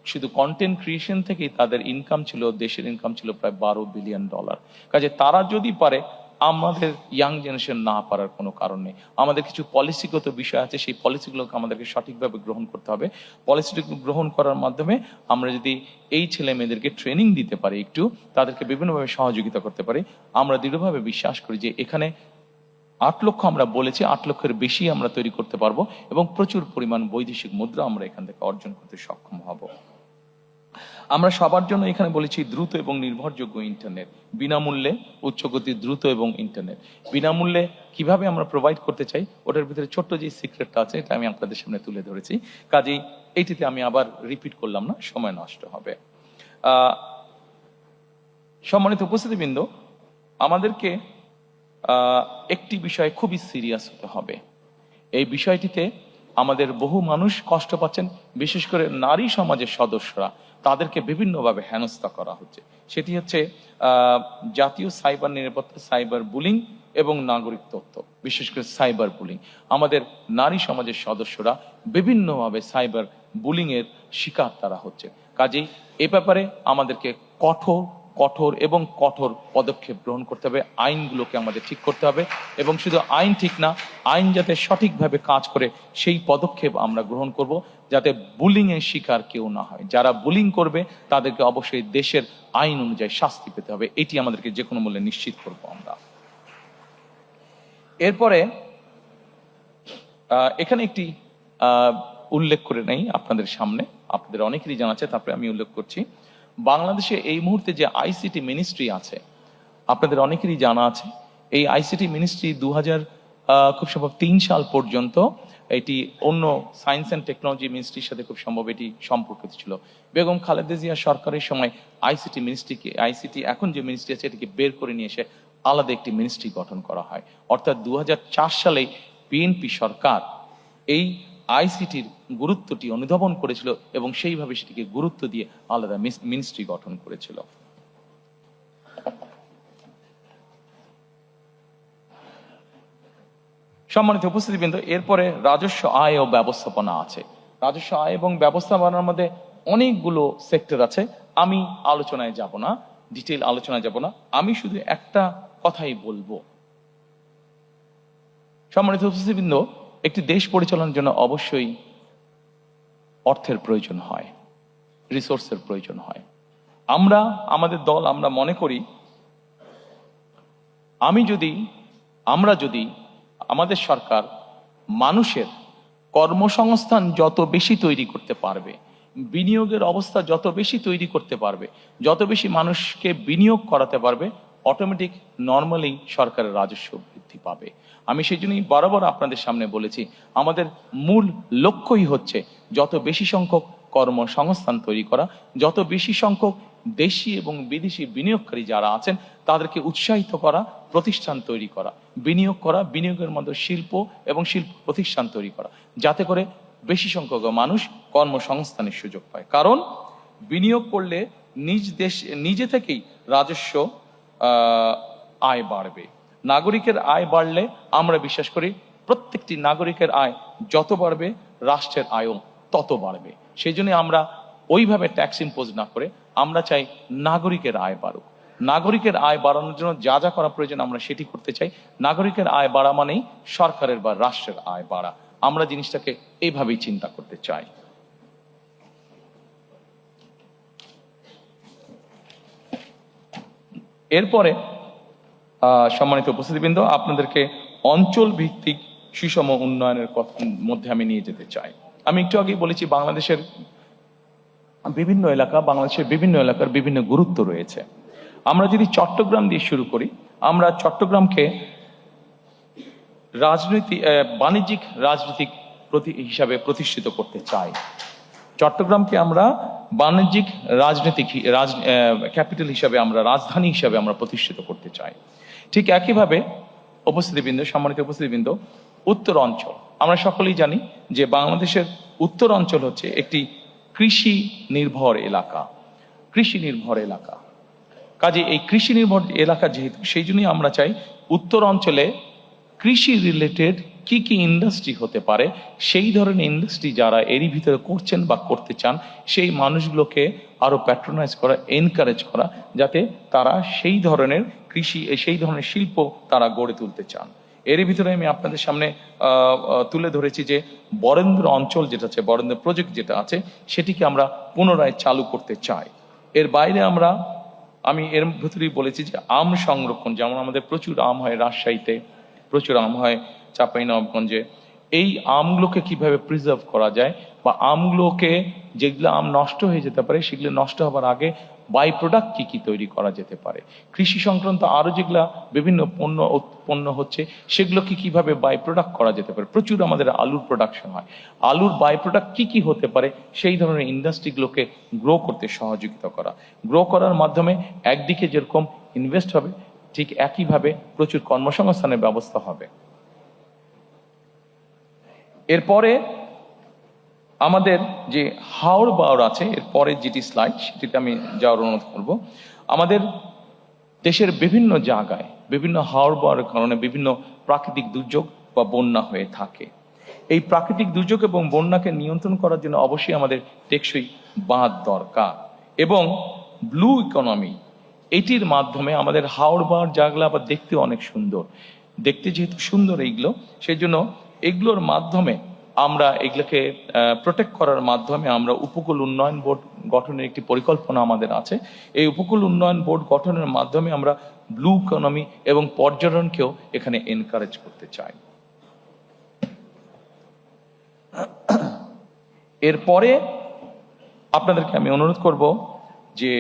শুধু কন্টেন্ট ক্রিয়েশন থেকেই তাদের ইনকাম ছিল, দেশের ইনকাম ছিল প্রায় $12 বিলিয়ন। কাজে তারা যদি পারে, আমাদের ইয়াং জেনারেশন না পারার কোনো কারণ নেই। আমাদের কিছু পলিসিগত বিষয় আছে, সেই পলিসিগুলোকে আমাদেরকে সঠিকভাবে গ্রহণ করতে হবে। পলিসিগুলো গ্রহণ করার মাধ্যমে আমরা যদি এই ছেলে মেয়েদেরকে ট্রেনিং দিতে পারি, একটু তাদেরকে বিভিন্নভাবে সহযোগিতা করতে পারি, আমরা দৃঢ়ভাবে বিশ্বাস করি যে এখানে 8 লক্ষ আমরা বলেছি, 8 লক্ষের বেশি আমরা তৈরি করতে পারবো, এবং প্রচুর পরিমাণ বৈদেশিক মুদ্রা আমরা এখান থেকে অর্জন করতে সক্ষম হব। আমরা সবার জন্য এখানে বলেছি দ্রুত এবং নির্ভরযোগ্য ইন্টারনেট, বিনামূল্যে উচ্চগতির দ্রুত এবং ইন্টারনেট। বিনামূল্যে কিভাবে আমরা প্রোভাইড করতে চাই, ওটার ভিতরে ছোট্ট যে সিক্রেটটা আছে এটা আমি আপনাদের সামনে তুলে ধরেছি। কাজেই এইটিতে আমি আবার রিপিট করলাম না, সময় নষ্ট হবে। সম্মানিত উপস্থিতিবৃন্দ, আমাদেরকে একটি বিষয়ে খুবই সিরিয়াস হতে হবে। এই বিষয়টিতে আমাদের বহু মানুষ কষ্ট পাচ্ছেন, বিশেষ করে নারী সমাজের সদস্যরা, তাদেরকে বিভিন্নভাবে হেনস্থা করা হচ্ছে। সেটি হচ্ছে জাতীয় সাইবার নিরাপত্তা, সাইবার বুলিং এবং নাগরিক তথ্য, বিশেষ করে সাইবার বুলিং। আমাদের নারী সমাজের সদস্যরা বিভিন্নভাবে সাইবার বুলিং এর শিকার তারা হচ্ছে। কাজেই এ ব্যাপারে আমাদেরকে কঠোর কঠোর এবং কঠোর পদক্ষেপ গ্রহণ করতে হবে, আইনগুলোকে আমাদের ঠিক করতে হবে, এবং শুধু আইন ঠিক না, আইন যাতে সঠিকভাবে কাজ করে সেই পদক্ষেপ আমরা গ্রহণ করব, যাতে বুলিং এর শিকার কেউ না হয়। যারা বুলিং করবে তাদেরকে অবশ্যই দেশের আইন অনুযায়ী শাস্তি পেতে হবে, এটি আমাদেরকে যে কোনো মূল্যে নিশ্চিত করব আমরা। এরপরে এখানে একটি উল্লেখ করে নেই আপনাদের সামনে, আপনাদের অনেকেরই জানা আছে, তারপরে আমি উল্লেখ করছি। বাংলাদেশে এই মুহূর্তে যে আইসিটি মিনিস্ট্রি আছে, আপনাদের অনেকেরই জানা আছে, এই আইসিটি মিনিস্ট্রি 2000 খুব সম্ভব 3 সাল পর্যন্ত এটি অন্য সায়েন্স অ্যান্ড টেকনোলজি মিনিস্ট্রির সাথে খুব সম্ভব এটি সম্পর্কিত ছিল। বেগম খালেদা জিয়া সরকারের সময় আইসিটি এখন যে মিনিস্ট্রি আছে এটিকে বের করে নিয়ে এসে আলাদা একটি মিনিস্ট্রি গঠন করা হয়। অর্থাৎ 2004 সালে বিএনপি সরকার এই আইসিটির গুরুত্বটি অনুধাবন করেছিল এবং সেইভাবে সেটিকে গুরুত্ব দিয়ে আলাদা মিনিস্ট্রি গঠন করেছিল। সম্মানিত উপস্থিতিবৃন্দ, এরপরে রাজস্ব আয় ও ব্যবস্থাপনা আছে। রাজস্ব আয় এবং ব্যবস্থাপনার মধ্যে অনেকগুলো সেক্টর আছে, আমি আলোচনায় যাব না, ডিটেইল আলোচনায় যাব না, আমি শুধু একটা কথাই বলবো। সম্মানিত উপস্থিতিবৃন্দ, একটি দেশ পরিচালনার জন্য অবশ্যই অর্থের প্রয়োজন হয়, রিসোর্সের প্রয়োজন হয়। আমাদের দল আমরা মনে করি আমরা যদি আমাদের সরকার মানুষের কর্মসংস্থান যত বেশি তৈরি করতে পারবে, বিনিয়োগের অবস্থা যত বেশি তৈরি করতে পারবে, যত বেশি মানুষকে বিনিয়োগ করাতে পারবে, অটোমেটিক নর্মালি সরকারের রাজস্ব বৃদ্ধি পাবে। আমি সেই জন্যই বরাবর আপনাদের সামনে বলেছি, আমাদের মূল লক্ষ্যই হচ্ছে যত বেশি সংখ্যক কর্মসংস্থান তৈরি করা, যত বেশি সংখ্যক দেশি এবং বিদেশি বিনিয়োগকারী যারা আছেন তাদেরকে উৎসাহিত করা, প্রতিষ্ঠান তৈরি করা, বিনিয়োগ করা, বিনিয়োগের মধ্যে শিল্প এবং শিল্প প্রতিষ্ঠান তৈরি করা, যাতে করে বেশি সংখ্যক মানুষ কর্মসংস্থানের সুযোগ পায়। কারণ বিনিয়োগ করলে নিজে থেকেই রাজস্ব আয় বাড়বে। নাগরিকের আয় বাড়লে আমরা বিশ্বাস করি প্রত্যেকটি নাগরিকের আয় যত বাড়বে রাষ্ট্রের আয়ও তত বাড়বে। সেই জন্য আমরা ওইভাবে ট্যাক্স ইম্পোজ না করে আমরা চাই নাগরিকের আয় বাড়ুক। নাগরিকের আয় বাড়ানোর জন্য যা যা করা প্রয়োজন আমরা সেটি করতে চাই। নাগরিকের আয় বাড়া মানেই সরকারের বা রাষ্ট্রের আয় বাড়া। আমরা জিনিসটাকে এইভাবেই চিন্তা করতে চাই। এরপরে সম্মানিত উপস্থিতিবৃন্দ, আপনাদেরকে অঞ্চল ভিত্তিক সুষম উন্নয়নের মধ্যে আমি নিয়ে যেতে চাই। আমি একটু আগেই বলেছি বাংলাদেশের বিভিন্ন এলাকার বিভিন্ন গুরুত্ব রয়েছে। আমরা যদি চট্টগ্রাম দিয়ে শুরু করি, আমরা চট্টগ্রামকে বাণিজ্যিক রাজনৈতিক হিসাবে প্রতিষ্ঠিত করতে চাই। চট্টগ্রামকে আমরা বাণিজ্যিক রাজনৈতিক ক্যাপিটাল হিসাবে, আমরা রাজধানী হিসাবে আমরা প্রতিষ্ঠিত করতে চাই। ঠিক একইভাবে সম্মানিত উপস্থিতিবৃন্দ, উত্তর অঞ্চল, আমরা সকলেই জানি যে বাংলাদেশের উত্তর অঞ্চল হচ্ছে একটি কৃষি নির্ভর এলাকা। কাজে এই কৃষি নির্ভর এলাকা যেহেতু, সেই জন্যই আমরা চাই উত্তর অঞ্চলে কৃষি রিলেটেড কি কি ইন্ডাস্ট্রি হতে পারে, সেই ধরনের ইন্ডাস্ট্রি যারা এরই ভিতরে করছেন বা করতে চান, সেই মানুষগুলোকে আরো প্যাট্রোনাইজ করা, এনকারেজ করা, যাতে তারা সেই ধরনের শিল্প তারা গড়ে তুলতে চান। এর ভিতরে আমি আপনাদের সামনে তুলে ধরেছি যে বরেন্দ্র অঞ্চল যেটা আছে, বরেন্দ্র প্রজেক্ট যেটা আছে, সেটিকে আমরা পুনরায় চালু করতে চাই। এর বাইরে আমি এর ভিতরেই বলেছি যে আম সংরক্ষণ, যেমন আমাদের প্রচুর আম হয় রাজশাহীতে, প্রচুর আম হয় চাঁপাইনবাবগঞ্জে, এই আমগুলোকে কিভাবে প্রিজার্ভ করা যায়, বা আমগুলোকে যেগুলো আম নষ্ট হয়ে যেতে পারে সেগুলো নষ্ট হবার আগে বাই প্রোডাক্ট কি কি তৈরি করা যেতে পারে, কৃষি সংক্রান্ত আরো যেগুলা বিভিন্ন পণ্য হচ্ছে সেগুলোকে কিভাবে বাই প্রোডাক্ট করা যেতে পারে। প্রচুর আমাদের আলুর প্রোডাকশন হয়, আলুর বাই প্রোডাক্ট কি কি হতে পারে, সেই ধরনের ইন্ডাস্ট্রিগুলোকে গ্রো করতে সহযোগিতা করা। গ্রো করার মাধ্যমে একদিকে যেরকম ইনভেস্ট হবে, ঠিক একইভাবে প্রচুর কর্মসংস্থানের ব্যবস্থা হবে। এরপরে আমাদের যে হাওড় বাওড় আছে, এরপরে যেটি স্লাইড সেটিতে আমি যাওয়ার অনুরোধ করব। আমাদের দেশের বিভিন্ন জায়গায় বিভিন্ন হাওড় বাওড়ের কারণে বিভিন্ন প্রাকৃতিক দুর্যোগ বা বন্যা হয়ে থাকে। এই প্রাকৃতিক দুর্যোগ এবং বন্যাকে নিয়ন্ত্রণ করার জন্য অবশ্যই আমাদের টেকসই বাঁধ দরকার, এবং ব্লু ইকোনমি, এটির মাধ্যমে আমাদের হাওড় জাগলা আবার দেখতে অনেক সুন্দর, দেখতে যেহেতু সুন্দর এইগুলো, সেই জন্য এগুলোর মাধ্যমে আমরা এগুলোকে প্রোটেক্ট করার মাধ্যমে আমরা উপকূল উন্নয়ন বোর্ড গঠনের একটি পরিকল্পনা আমাদের আছে। এই উপকূল উন্নয়ন বোর্ড গঠনের মাধ্যমে আমরা ব্লু ইকোনমি এবং পর্যটনকেও এখানে এনকারেজ করতে চাই। এরপরে আপনাদেরকে আমি অনুরোধ করব যে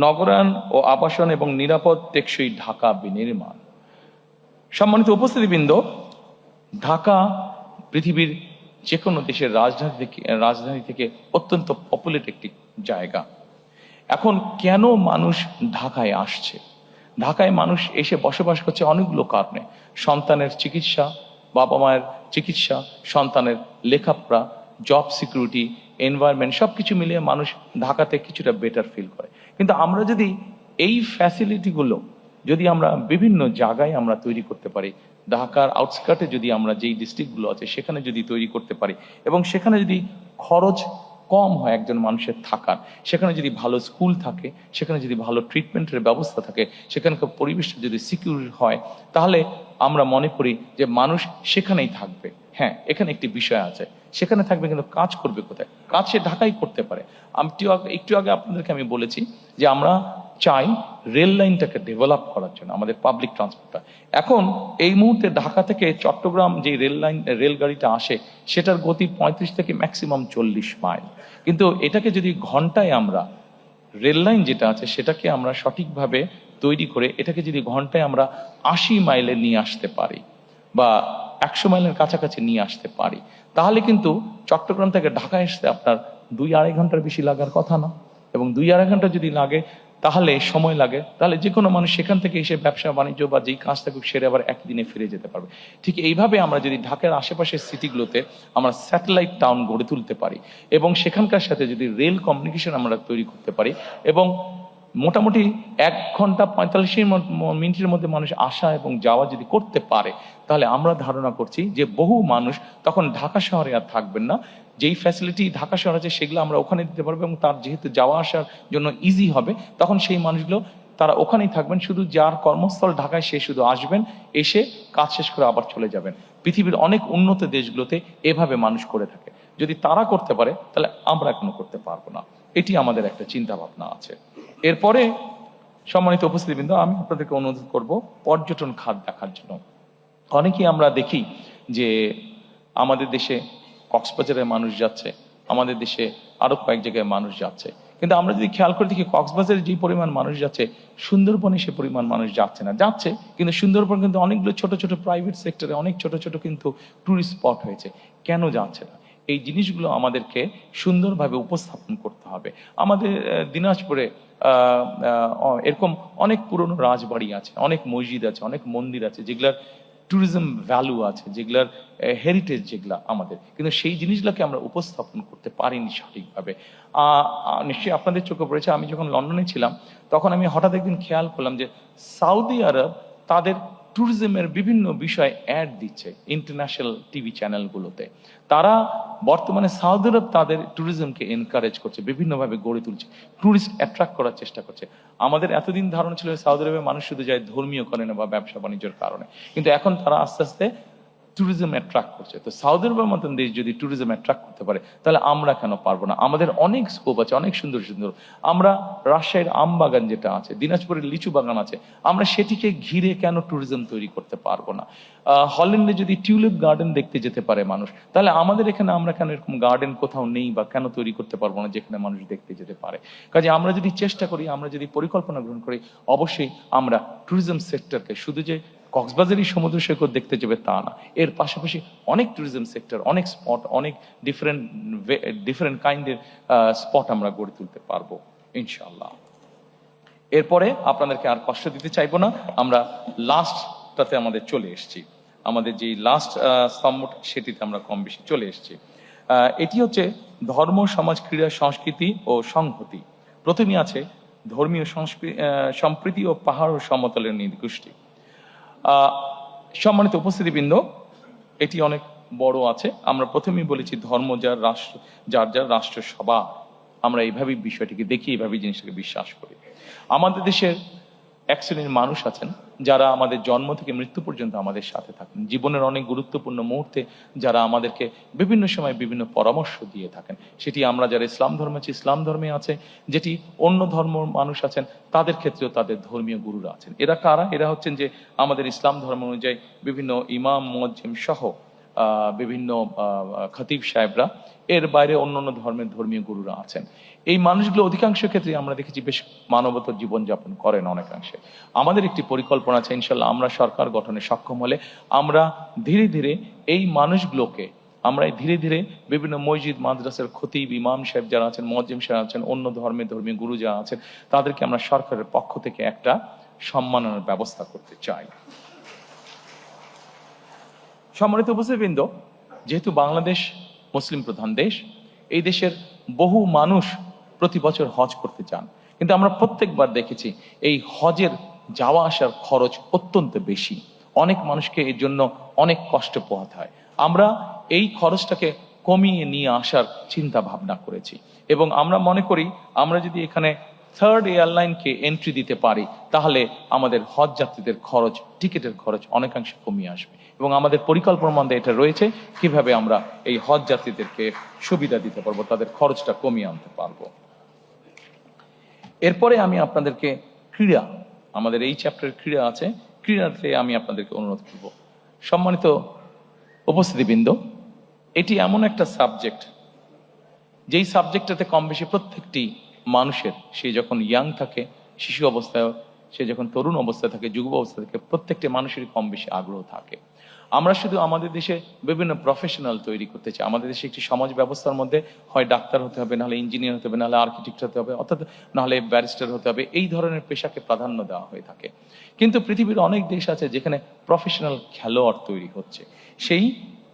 নগরায়ণ ও আবাসন এবং নিরাপদ টেকসই ঢাকা বিনির্মাণ। সম্মানিত উপস্থিতিবৃন্দ, ঢাকা পৃথিবীর যে কোনো দেশের রাজধানী থেকে অত্যন্ত পপুলেট একটি জায়গা। এখন কেন মানুষ ঢাকায় আসছে? ঢাকায় মানুষ এসে বসবাস করছে অনেকগুলো কারণে। সন্তানের চিকিৎসা, বাবা মায়ের চিকিৎসা, সন্তানের লেখাপড়া, জব সিকিউরিটি, এনভায়রনমেন্ট, সবকিছু মিলিয়ে মানুষ ঢাকাতে কিছুটা বেটার ফিল করে। কিন্তু আমরা যদি এই ফ্যাসিলিটিগুলো যদি আমরা বিভিন্ন জায়গায় আমরা তৈরি করতে পারি, ঢাকার আউটস্কার্টে যদি আমরা যেই ডিস্ট্রিক্টগুলো আছে সেখানে যদি তৈরি করতে পারি, এবং সেখানে যদি খরচ কম হয় একজন মানুষের থাকার, সেখানে যদি ভালো স্কুল থাকে, সেখানে যদি ভালো ট্রিটমেন্টের ব্যবস্থা থাকে, সেখানকার পরিবেশটা যদি সিকিউর হয়, তাহলে আমরা মনে করি যে মানুষ সেখানেই থাকবে। হ্যাঁ, এখানে একটি বিষয় আছে, সেখানে থাকবে কিন্তু কাজ করবে কোথায়? কাজ সে ঢাকায় করতে পারে। একটু আগে আপনাদেরকে আমি বলেছি যে আমরা চাই রেল লাইনটাকে ডেভেলপ করার জন্য, আমাদের পাবলিক ট্রান্সপোর্টটা। এখন এই মুহূর্তে ঢাকা থেকে চট্টগ্রাম যে রেলগাড়িটা আসে, সেটার গতি 35 থেকে ম্যাক্সিমাম 40 মাইল। কিন্তু এটাকে যদি ঘন্টায় আমরা রেল লাইন যেটা আছে সেটাকে আমরা সঠিকভাবে তৈরি করে এটাকে যদি ঘন্টায় আমরা 80 মাইলে নিয়ে আসতে পারি বা 100 মাইলের কাছাকাছি নিয়ে আসতে পারি, তাহলে কিন্তু চট্টগ্রাম থেকে ঢাকা আসতে আপনার 2-2.5 ঘন্টার বেশি লাগার কথা না। এবং 2-2.5 ঘন্টা যদি লাগে, তাহলে সময় লাগে, তাহলে যে কোনো মানুষ সেখান থেকে এসে ব্যবসা বাণিজ্য বা যেই কাজ থাকুক সেরে আবার একদিনে ফিরে যেতে পারবে। ঠিক এইভাবে আমরা যদি ঢাকার আশেপাশের সিটিগুলোতে আমরা স্যাটেলাইট টাউন গড়ে তুলতে পারি এবং সেখানকার সাথে যদি রেল কমিউনিকেশন আমরা তৈরি করতে পারি, এবং মোটামুটি 1 ঘন্টা 45 মিনিটের মধ্যে মানুষ আসা এবং যাওয়া যদি করতে পারে, তাহলে আমরা ধারণা করছি যে বহু মানুষ তখন ঢাকা শহরে আর থাকবেন না। যেই ফ্যাসিলিটি ঢাকা শহরে আছে সেগুলো আমরা ওখানে দিতে পারবো, এবং তার যেহেতু যাওয়া আসার জন্য ইজি হবে, তখন সেই মানুষগুলো তারা ওখানেই থাকবেন। শুধু যার কর্মস্থল ঢাকায় সে শুধু আসবেন, এসে কাজ শেষ করে আবার চলে যাবেন। পৃথিবীর অনেক উন্নত দেশগুলোতে এভাবে মানুষ করে থাকে। যদি তারা করতে পারে, তাহলে আমরা এখনো করতে পারবো না। এটি আমাদের একটা চিন্তা ভাবনা আছে। এরপরে সম্মানিত উপস্থিতিবৃন্দ, আমি আপনাদেরকে অনুরোধ করব পর্যটন খাত দেখার জন্য। অনেকেই আমরা দেখি যে আমাদের দেশে কক্সবাজারের মানুষ যাচ্ছে, আমাদের দেশে আরো কয়েক জায়গায় মানুষ যাচ্ছে, কিন্তু আমরা যদি খেয়াল করে দেখি কক্সবাজারে যে পরিমাণ মানুষ যাচ্ছে, সুন্দরবনে সে পরিমাণ মানুষ যাচ্ছে না। যাচ্ছে, কিন্তু সুন্দরবন কিন্তু অনেকগুলো ছোট ছোট প্রাইভেট সেক্টরে অনেক ছোট ছোট কিন্তু টুরিস্ট স্পট হয়েছে। কেন যাচ্ছে না? এই জিনিসগুলো আমাদেরকে সুন্দরভাবে উপস্থাপন করতে হবে। আমাদের দিনাজপুরে এরকম অনেক পুরনো রাজবাড়ি আছে, অনেক মসজিদ আছে, অনেক মন্দির আছে, যেগুলার ট্যুরিজম ভ্যালু আছে, যেগুলার হেরিটেজ যেগুলা আমাদের, কিন্তু সেই জিনিসগুলোকে আমরা উপস্থাপন করতে পারিনি সঠিকভাবে। নিশ্চয়ই আপনাদের চোখে পড়েছে, আমি যখন লন্ডনে ছিলাম তখন আমি হঠাৎ একদিন খেয়াল করলাম যে সৌদি আরব তাদের ট্যুরিজমের বিভিন্ন বিষয় অ্যাড দিচ্ছে ইন্টারন্যাশনাল টিভি চ্যানেলগুলোতে। তারা বর্তমানে সৌদি আরব তাদের ট্যুরিজমকে এনকারেজ করছে, বিভিন্নভাবে গড়ে তুলছে, ট্যুরিস্ট অ্যাট্রাক্ট করার চেষ্টা করছে। আমাদের এতদিন ধারণা ছিল সৌদি আরবে মানুষ শুধু যায় ধর্মীয় কারণে বা ব্যবসা বাণিজ্যের কারণে, কিন্তু এখন তারা আস্তে আস্তে ট্যুরিজম অ্যাট্রাক্ট করছে। তো সৌদি আরবের মতন দেশ যদি ট্যুরিজম অ্যাট্রাক্ট করতে পারে, তাহলে আমরা কেন পারবো না? আমাদের অনেক স্কোপ আছে, অনেক সুন্দর সুন্দর। আমরা রাজশাহীর আম বাগান যেটা আছে, দিনাজপুরের লিচু বাগান আছে, আমরা সেটিকে ঘিরে কেন ট্যুরিজম তৈরি করতে পারবো না? হল্যান্ডে যদি টিউলিপ গার্ডেন দেখতে যেতে পারে মানুষ, তাহলে আমাদের এখানে আমরা কেন এরকম গার্ডেন কোথাও নেই বা কেন তৈরি করতে পারবো না যেখানে মানুষ দেখতে যেতে পারে? কাজে আমরা যদি চেষ্টা করি, আমরা যদি পরিকল্পনা গ্রহণ করি, অবশ্যই আমরা ট্যুরিজম সেক্টরকে শুধু যে কক্সবাজারই সমুদ্র সৈকত দেখতে যাবে তা না, এর পাশাপাশি অনেক ট্যুরিজম সেক্টর, অনেক স্পট, অনেক ডিফারেন্ট কাইন্ডের স্পট আমরা গড়ে তুলতে পারবো ইনশাআল্লাহ। এরপরে আপনাদেরকে আর কষ্ট দিতে চাইবো না, আমরা লাস্টটাতে আমাদের চলে এসেছি। আমাদের যে লাস্ট স্তম্ভ সেটিতে আমরা কম বেশি চলে এসেছি। এটি হচ্ছে ধর্ম, সমাজ, ক্রীড়া, সংস্কৃতি ও সংহতি। প্রথমেই আছে ধর্মীয় সম্প্রীতি ও পাহাড় ও সমতলের নৃগোষ্ঠী। সম্মানিত উপস্থিতিবৃন্দ, এটি অনেক বড় আছে। আমরা প্রথমেই বলেছি ধর্ম যার রাষ্ট্র, যার যার রাষ্ট্র সভা। আমরা এইভাবেই বিষয়টিকে দেখি, এইভাবেই জিনিসটাকে বিশ্বাস করি। আমাদের দেশের এক শ্রেণীর মানুষ আছেন যারা আমাদের জন্ম থেকে মৃত্যু পর্যন্ত আমাদের সাথে থাকেন, জীবনের অনেক গুরুত্বপূর্ণ মুহূর্তে যারা আমাদেরকে বিভিন্ন সময় বিভিন্ন পরামর্শ দিয়ে থাকেন। সেটি আমরা যারা ইসলাম ধর্মে আছি ইসলাম ধর্মে আছে, যেটি অন্য ধর্ম মানুষ আছেন তাদের ক্ষেত্রেও তাদের ধর্মীয় গুরুরা আছেন। এরা কারা? এরা হচ্ছেন যে আমাদের ইসলাম ধর্ম অনুযায়ী বিভিন্ন ইমাম মুয়াজ্জিম সহ বিভিন্ন খতিব সাহেবরা, এর বাইরে অন্যান্য ধর্মের ধর্মীয় গুরুরা আছেন। এই মানুষগুলো অধিকাংশ ক্ষেত্রে আমরা দেখেছি বেশ মানবতার জীবনযাপন করেন অনেকাংশে। আমাদের একটি পরিকল্পনা আছে, ইনশাল্লাহ আমরা সরকার গঠনে সক্ষম হলে আমরা ধীরে ধীরে এই মানুষগুলোকে ধীরে ধীরে বিভিন্ন মসজিদ মাদ্রাসার খতিব ইমাম সাহেব যারা আছেন, মুয়াজ্জিম সাহেব আছেন, অন্য ধর্মের ধর্মীয় গুরু যারা আছেন, তাদেরকে আমরা সরকারের পক্ষ থেকে একটা সম্মাননার ব্যবস্থা করতে চাই। সম্মানিত উপস্থিতবৃন্দ, যেহেতু বাংলাদেশ মুসলিম প্রধান দেশ, এই দেশের বহু মানুষ প্রতি বছর হজ করতে চান, কিন্তু আমরা প্রত্যেকবার দেখেছি এই হজের যাওয়া আসার খরচ অত্যন্ত বেশি। অনেক মানুষকে এর জন্য অনেক কষ্ট পোহাতে হয়। আমরা এই খরচটাকে কমিয়ে নিয়ে আসার চিন্তা ভাবনা করেছি এবং আমরা মনে করি আমরা যদি এখানে থার্ড এয়ারলাইনকে এন্ট্রি দিতে পারি তাহলে আমাদের হজ যাত্রীদের খরচ, টিকিটের খরচ অনেকাংশে কমিয়ে আসবে এবং আমাদের পরিকল্পনার মধ্যে এটা রয়েছে কিভাবে আমরা এই হজ যাত্রীদেরকে সুবিধা দিতে পারবো, তাদের খরচটা কমিয়ে আনতে পারবো। এরপরে আমি আপনাদেরকে ক্রীড়া, আমাদের এই চ্যাপ্টারের ক্রীড়া আছে, ক্রীড়াতে আমি আপনাদেরকে অনুরোধ করব। সম্মানিত উপস্থিতিবৃন্দ, এটি এমন একটা সাবজেক্ট যেই সাবজেক্টটাতে কম বেশি প্রত্যেকটি মানুষের, সে যখন ইয়াং থাকে, শিশু অবস্থায়, সে যখন তরুণ অবস্থায় থাকে, যুব অবস্থা থাকে, প্রত্যেকটি মানুষেরই কম বেশি আগ্রহ থাকে। আমরা শুধু আমাদের দেশে বিভিন্ন প্রফেশনাল তৈরি করতে চাই। আমাদের দেশে একটি সমাজ ব্যবস্থার মধ্যে হয় ডাক্তার হতে হবে, নাহলে ইঞ্জিনিয়ার হতে হবে, নাহলে আর্কিটেক্ট হতে হবে, অর্থাৎ নাহলে ব্যারিস্টার হতে হবে, এই ধরনের পেশাকে প্রাধান্য দেওয়া হয়ে থাকে। কিন্তু পৃথিবীর অনেক দেশ আছে যেখানে প্রফেশনাল খেলোয়াড় তৈরি হচ্ছে, সেই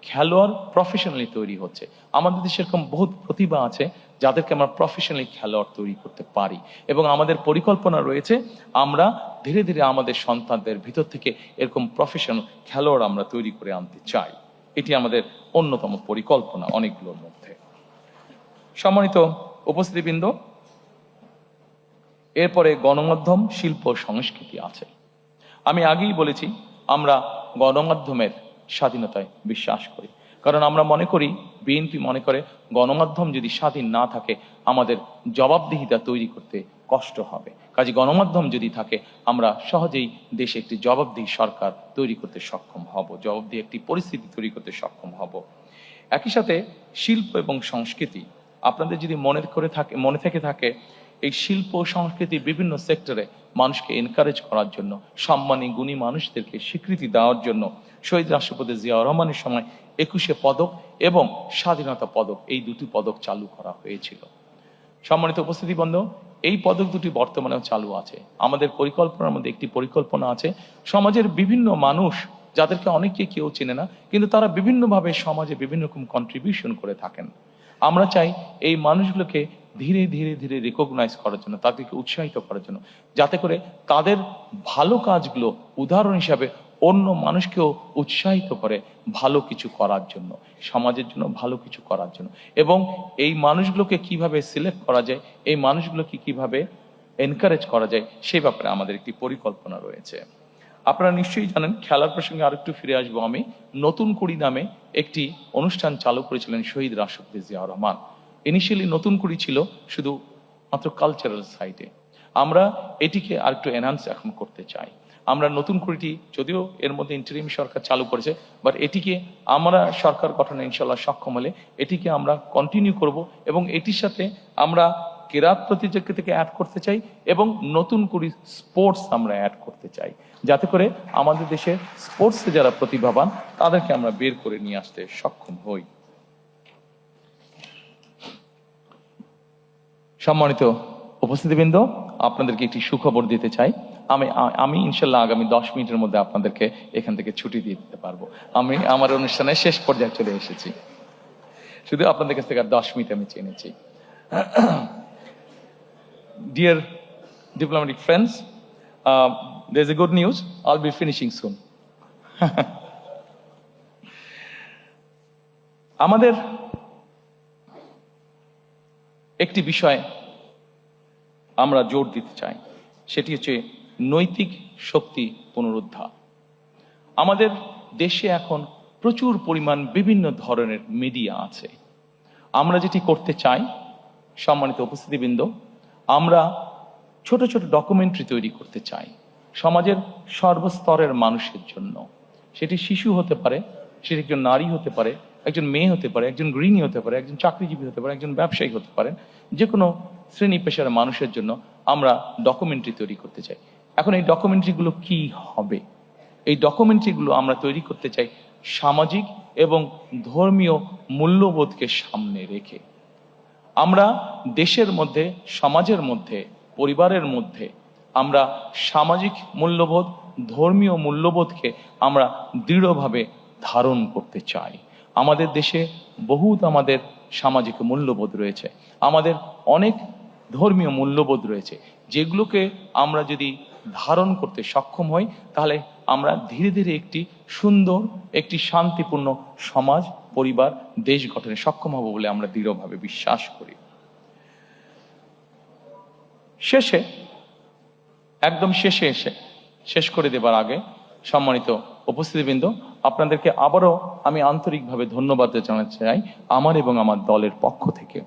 খেলোয়াড় প্রফেশনালি তৈরি হচ্ছে। আমাদের দেশে এরকম বহুত প্রতিভা আছে যাদেরকে আমরা প্রফেশনালি খেলোয়াড় তৈরি করতে পারি এবং আমাদের পরিকল্পনা রয়েছে আমরা ধীরে ধীরে আমাদের সন্তানদের ভিতর থেকে এরকম প্রফেশনাল খেলোয়াড় আমরা তৈরি করে আনতে চাই। এটি আমাদের অন্যতম পরিকল্পনা অনেকগুলোর মধ্যে। সম্মানিত উপস্থিতিবৃন্দ, এরপরে গণমাধ্যম, শিল্প, সংস্কৃতি আছে। আমি আগেই বলেছি আমরা গণমাধ্যমের স্বাধীনতায় বিশ্বাস করি, কারণ আমরা মনে করি, বিএনপি মনে করে গণমাধ্যম যদি স্বাধীন না থাকে আমাদের জবাবদিহিতা তৈরি করতে কষ্ট হবে। কাজে গণমাধ্যম যদি থাকে আমরা সহজেই দেশে একটি জবাবদিহি সরকার তৈরি করতে সক্ষম হব, জবাবদিহি একটি পরিস্থিতি তৈরি করতে সক্ষম হব। একই সাথে শিল্প এবং সংস্কৃতি, আপনাদের যদি মনে থেকে থাকে এই শিল্প সংস্কৃতি বিভিন্ন সেক্টরে মানুষকে এনকারেজ করার জন্য, সম্মানী গুণী মানুষদেরকে স্বীকৃতি দেওয়ার জন্য শহীদ রাষ্ট্রপতি জিয়াউর রহমানের সময় 21 পদক এবং স্বাধীনতা পদক, এই দুটি পদক চালু করা হয়েছিল। সম্মানিত উপস্থিতিবৃন্দ, এই পদক দুটি বর্তমানেও চালু আছে। আমাদের পরিকল্পনার মধ্যে একটি পরিকল্পনা আছে সমাজের বিভিন্ন মানুষ যাদেরকে অনেকে কেউ চেনে না, কিন্তু তারা বিভিন্নভাবে সমাজে বিভিন্ন রকম কন্ট্রিবিউশন করে থাকেন। আমরা চাই এই মানুষগুলোকে ধীরে ধীরে ধীরে রিকগনাইজ করার জন্য, তাদেরকে উৎসাহিত করার জন্য, যাতে করে তাদের ভালো কাজগুলো উদাহরণ হিসাবে অন্য মানুষকেও উৎসাহিত করে ভালো কিছু করার জন্য, সমাজের জন্য ভালো কিছু করার জন্য। এবং এই মানুষগুলোকে কিভাবে সিলেক্ট করা যায়, এই মানুষগুলোকে কিভাবে এনকারেজ করা যায়, সেই ব্যাপারে আমাদের একটি পরিকল্পনা রয়েছে। আপনারা নিশ্চয়ই জানেন, খেলার প্রসঙ্গে আরেকটু ফিরে আসবো আমি, নতুন কুড়ি নামে একটি অনুষ্ঠান চালু করেছিলেন শহীদ রাষ্ট্রপতি জিয়াউর রহমান। ইনিশিয়ালি নতুন কুড়ি ছিল শুধু মাত্র কালচারাল সাইডে, আমরা এটিকে আরেকটু এনহান্স এখন করতে চাই। আমরা নতুন কুড়িটি যদিও এর মধ্যে ইন্টারিম সরকার চালু করেছে, বাট এটিকে আমরা সরকার গঠনে ইনশাল্লাহ সক্ষম হলে এটিকে আমরা কন্টিনিউ করব এবং এটির সাথে আমরা কেরাত প্রতিযোগিতাকে অ্যাড করতে চাই এবং নতুন করে স্পোর্টস আমরা অ্যাড করতে চাই, যাতে করে আমাদের দেশের স্পোর্টসে যারা প্রতিভাবান তাদেরকে আমরা বের করে নিয়ে আসতে সক্ষম হই। সম্মানিত উপস্থিতিবৃন্দ, আপনাদেরকে একটি সুখবর দিতে চাই। আমি ইনশাল্লাহ আগামী 10 মিনিটের মধ্যে আপনাদেরকে এখান থেকে ছুটি দিয়ে দিতে পারবো। আমি আমার অনুষ্ঠানের শেষ পর্যায়ে চলে এসেছি, শুধু আপনাদের কাছ থেকে আর 10 মিনিট আমি চেয়েছি। Dear diplomatic friends, there's a good news. I'll be finishing soon. আমাদের একটি বিষয় আমরা জোর দিতে চাই, সেটি হচ্ছে নৈতিক শক্তি পুনরুদ্ধার। আমাদের দেশে এখন প্রচুর পরিমাণ বিভিন্ন ধরনের মিডিয়া আছে। আমরা যেটি করতে চাই, সম্মানিত উপস্থিতিবৃন্দ, আমরা ছোট ছোট ডকুমেন্টারি তৈরি করতে চাই সমাজের সর্বস্তরের মানুষের জন্য। সেটি শিশু হতে পারে, সেটি একজন নারী হতে পারে, একজন মেয়ে হতে পারে, একজন গৃহিণী হতে পারে, একজন চাকরিজীবী হতে পারে, একজন ব্যবসায়ী হতে পারেন। যে কোনো শ্রেণী পেশার মানুষের জন্য আমরা ডকুমেন্টারি তৈরি করতে চাই। এখন এই ডকুমেন্টারিগুলো কি হবে? এই ডকুমেন্টারিগুলো আমরা তৈরি করতে চাই সামাজিক এবং ধর্মীয় মূল্যবোধকে সামনে রেখে। আমরা দেশের মধ্যে, সমাজের মধ্যে, পরিবারের মধ্যে আমরা সামাজিক মূল্যবোধ, ধর্মীয় মূল্যবোধকে আমরা দৃঢ়ভাবে ধারণ করতে চাই। আমাদের দেশে বহুত আমাদের সামাজিক মূল্যবোধ রয়েছে, আমাদের অনেক ধর্মীয় মূল্যবোধ রয়েছে, যেগুলোকে আমরা যদি ধারণ করতে সক্ষম হই তাহলে আমরা ধীরে ধীরে একটি সুন্দর, একটি শান্তিপূর্ণ সমাজ, পরিবার, দেশ গঠনে সক্ষম হব বলে আমরা দৃঢ়ভাবে বিশ্বাস করি। শেষে, একদম শেষে এসে শেষ করে দেবার আগে সম্মানিত উপস্থিতিবৃন্দ, আপনাদেরকে আবারও আমি আন্তরিকভাবে ধন্যবাদ জানাতে চাই আমার এবং আমার দলের পক্ষ থেকে।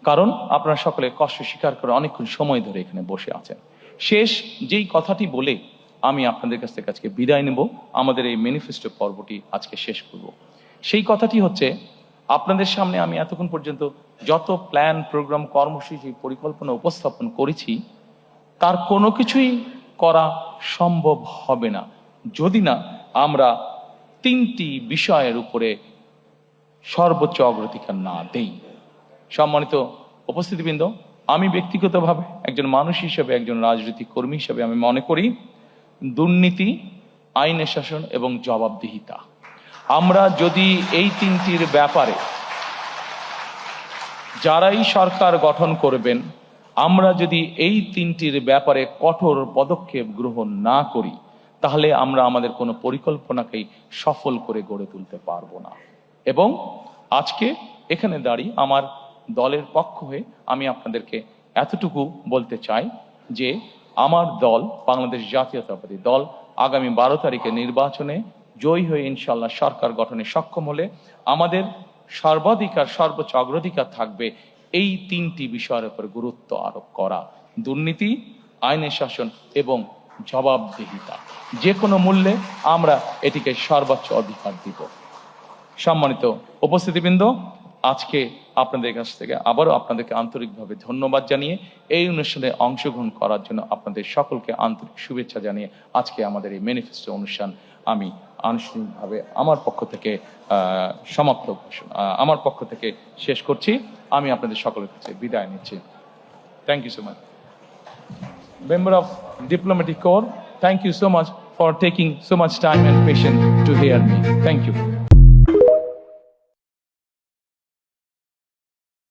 কারণ আপনারা সকলে কষ্ট স্বীকার করে অনেকক্ষণ সময় ধরে এখানে বসে আছেন। শেষ যেই কথাটি বলে আমি আপনাদের কাছ থেকে আজকে বিদায় নেব, আমাদের এই ম্যানিফেস্টো পর্বটি আজকে শেষ করব। সেই কথাটি হচ্ছে, আপনাদের সামনে আমি এতক্ষণ পর্যন্ত যত প্ল্যান, প্রোগ্রাম, কর্মসূচি, পরিকল্পনা উপস্থাপন করেছি তার কোনো কিছুই করা সম্ভব হবে না যদি না আমরা তিনটি বিষয়ের উপরে সর্বোচ্চ অগ্রাধিকার না দেই। সম্মানিত উপস্থিতিবৃন্দ, আমি ব্যক্তিগতভাবে একজন মানুষ হিসেবে, একজন রাজনৈতিক কর্মী হিসেবে আমি মনে করি দুর্নীতি, আইনের শাসন এবং জবাবদিহিতা, আমরা যদি এই তিনটির ব্যাপারে, যারাই সরকার গঠন করবেন, আমরা যদি এই তিনটির ব্যাপারে কঠোর পদক্ষেপ গ্রহণ না করি তাহলে আমরা আমাদের কোনো পরিকল্পনাকেই সফল করে গড়ে তুলতে পারবো না। এবং আজকে এখানে দাঁড়িয়ে আমার দলের পক্ষ হয়ে আমি আপনাদেরকে এতটুকু বলতে চাই যে আমার দল, বাংলাদেশ জাতীয়তাবাদী দল, আগামী 12 তারিখে নির্বাচনে জয়ী হয়ে ইনশাল্লাহ সরকার গঠনে সক্ষম হলে আমাদের সর্বাধিকার, সর্বোচ্চ অগ্রাধিকার থাকবে এই তিনটি বিষয়ের উপর গুরুত্ব আরোপ করা: দুর্নীতি, আইনের শাসন এবং জবাবদিহিতা। যে কোনো মূল্যে আমরা এটিকে সর্বোচ্চ অধিকার দিব। সম্মানিত উপস্থিতিবৃন্দ, আজকে আপনাদের কাছ থেকে আবারও আপনাদেরকে আন্তরিকভাবে ধন্যবাদ জানিয়ে এই অনুষ্ঠানে অংশগ্রহণ করার জন্য আপনাদের সকলকে আন্তরিক শুভেচ্ছা জানিয়ে আজকে আমাদের এই ম্যানিফেস্টো অনুষ্ঠান আমি আনুষ্ঠানিকভাবে আমার পক্ষ থেকে আমার পক্ষ থেকে শেষ করছি। আমি আপনাদের সকলের কাছে বিদায় নিচ্ছি। Thank you so much. Member of Diplomatic Corps, thank you so much for taking so much time and patience to hear me. Thank you.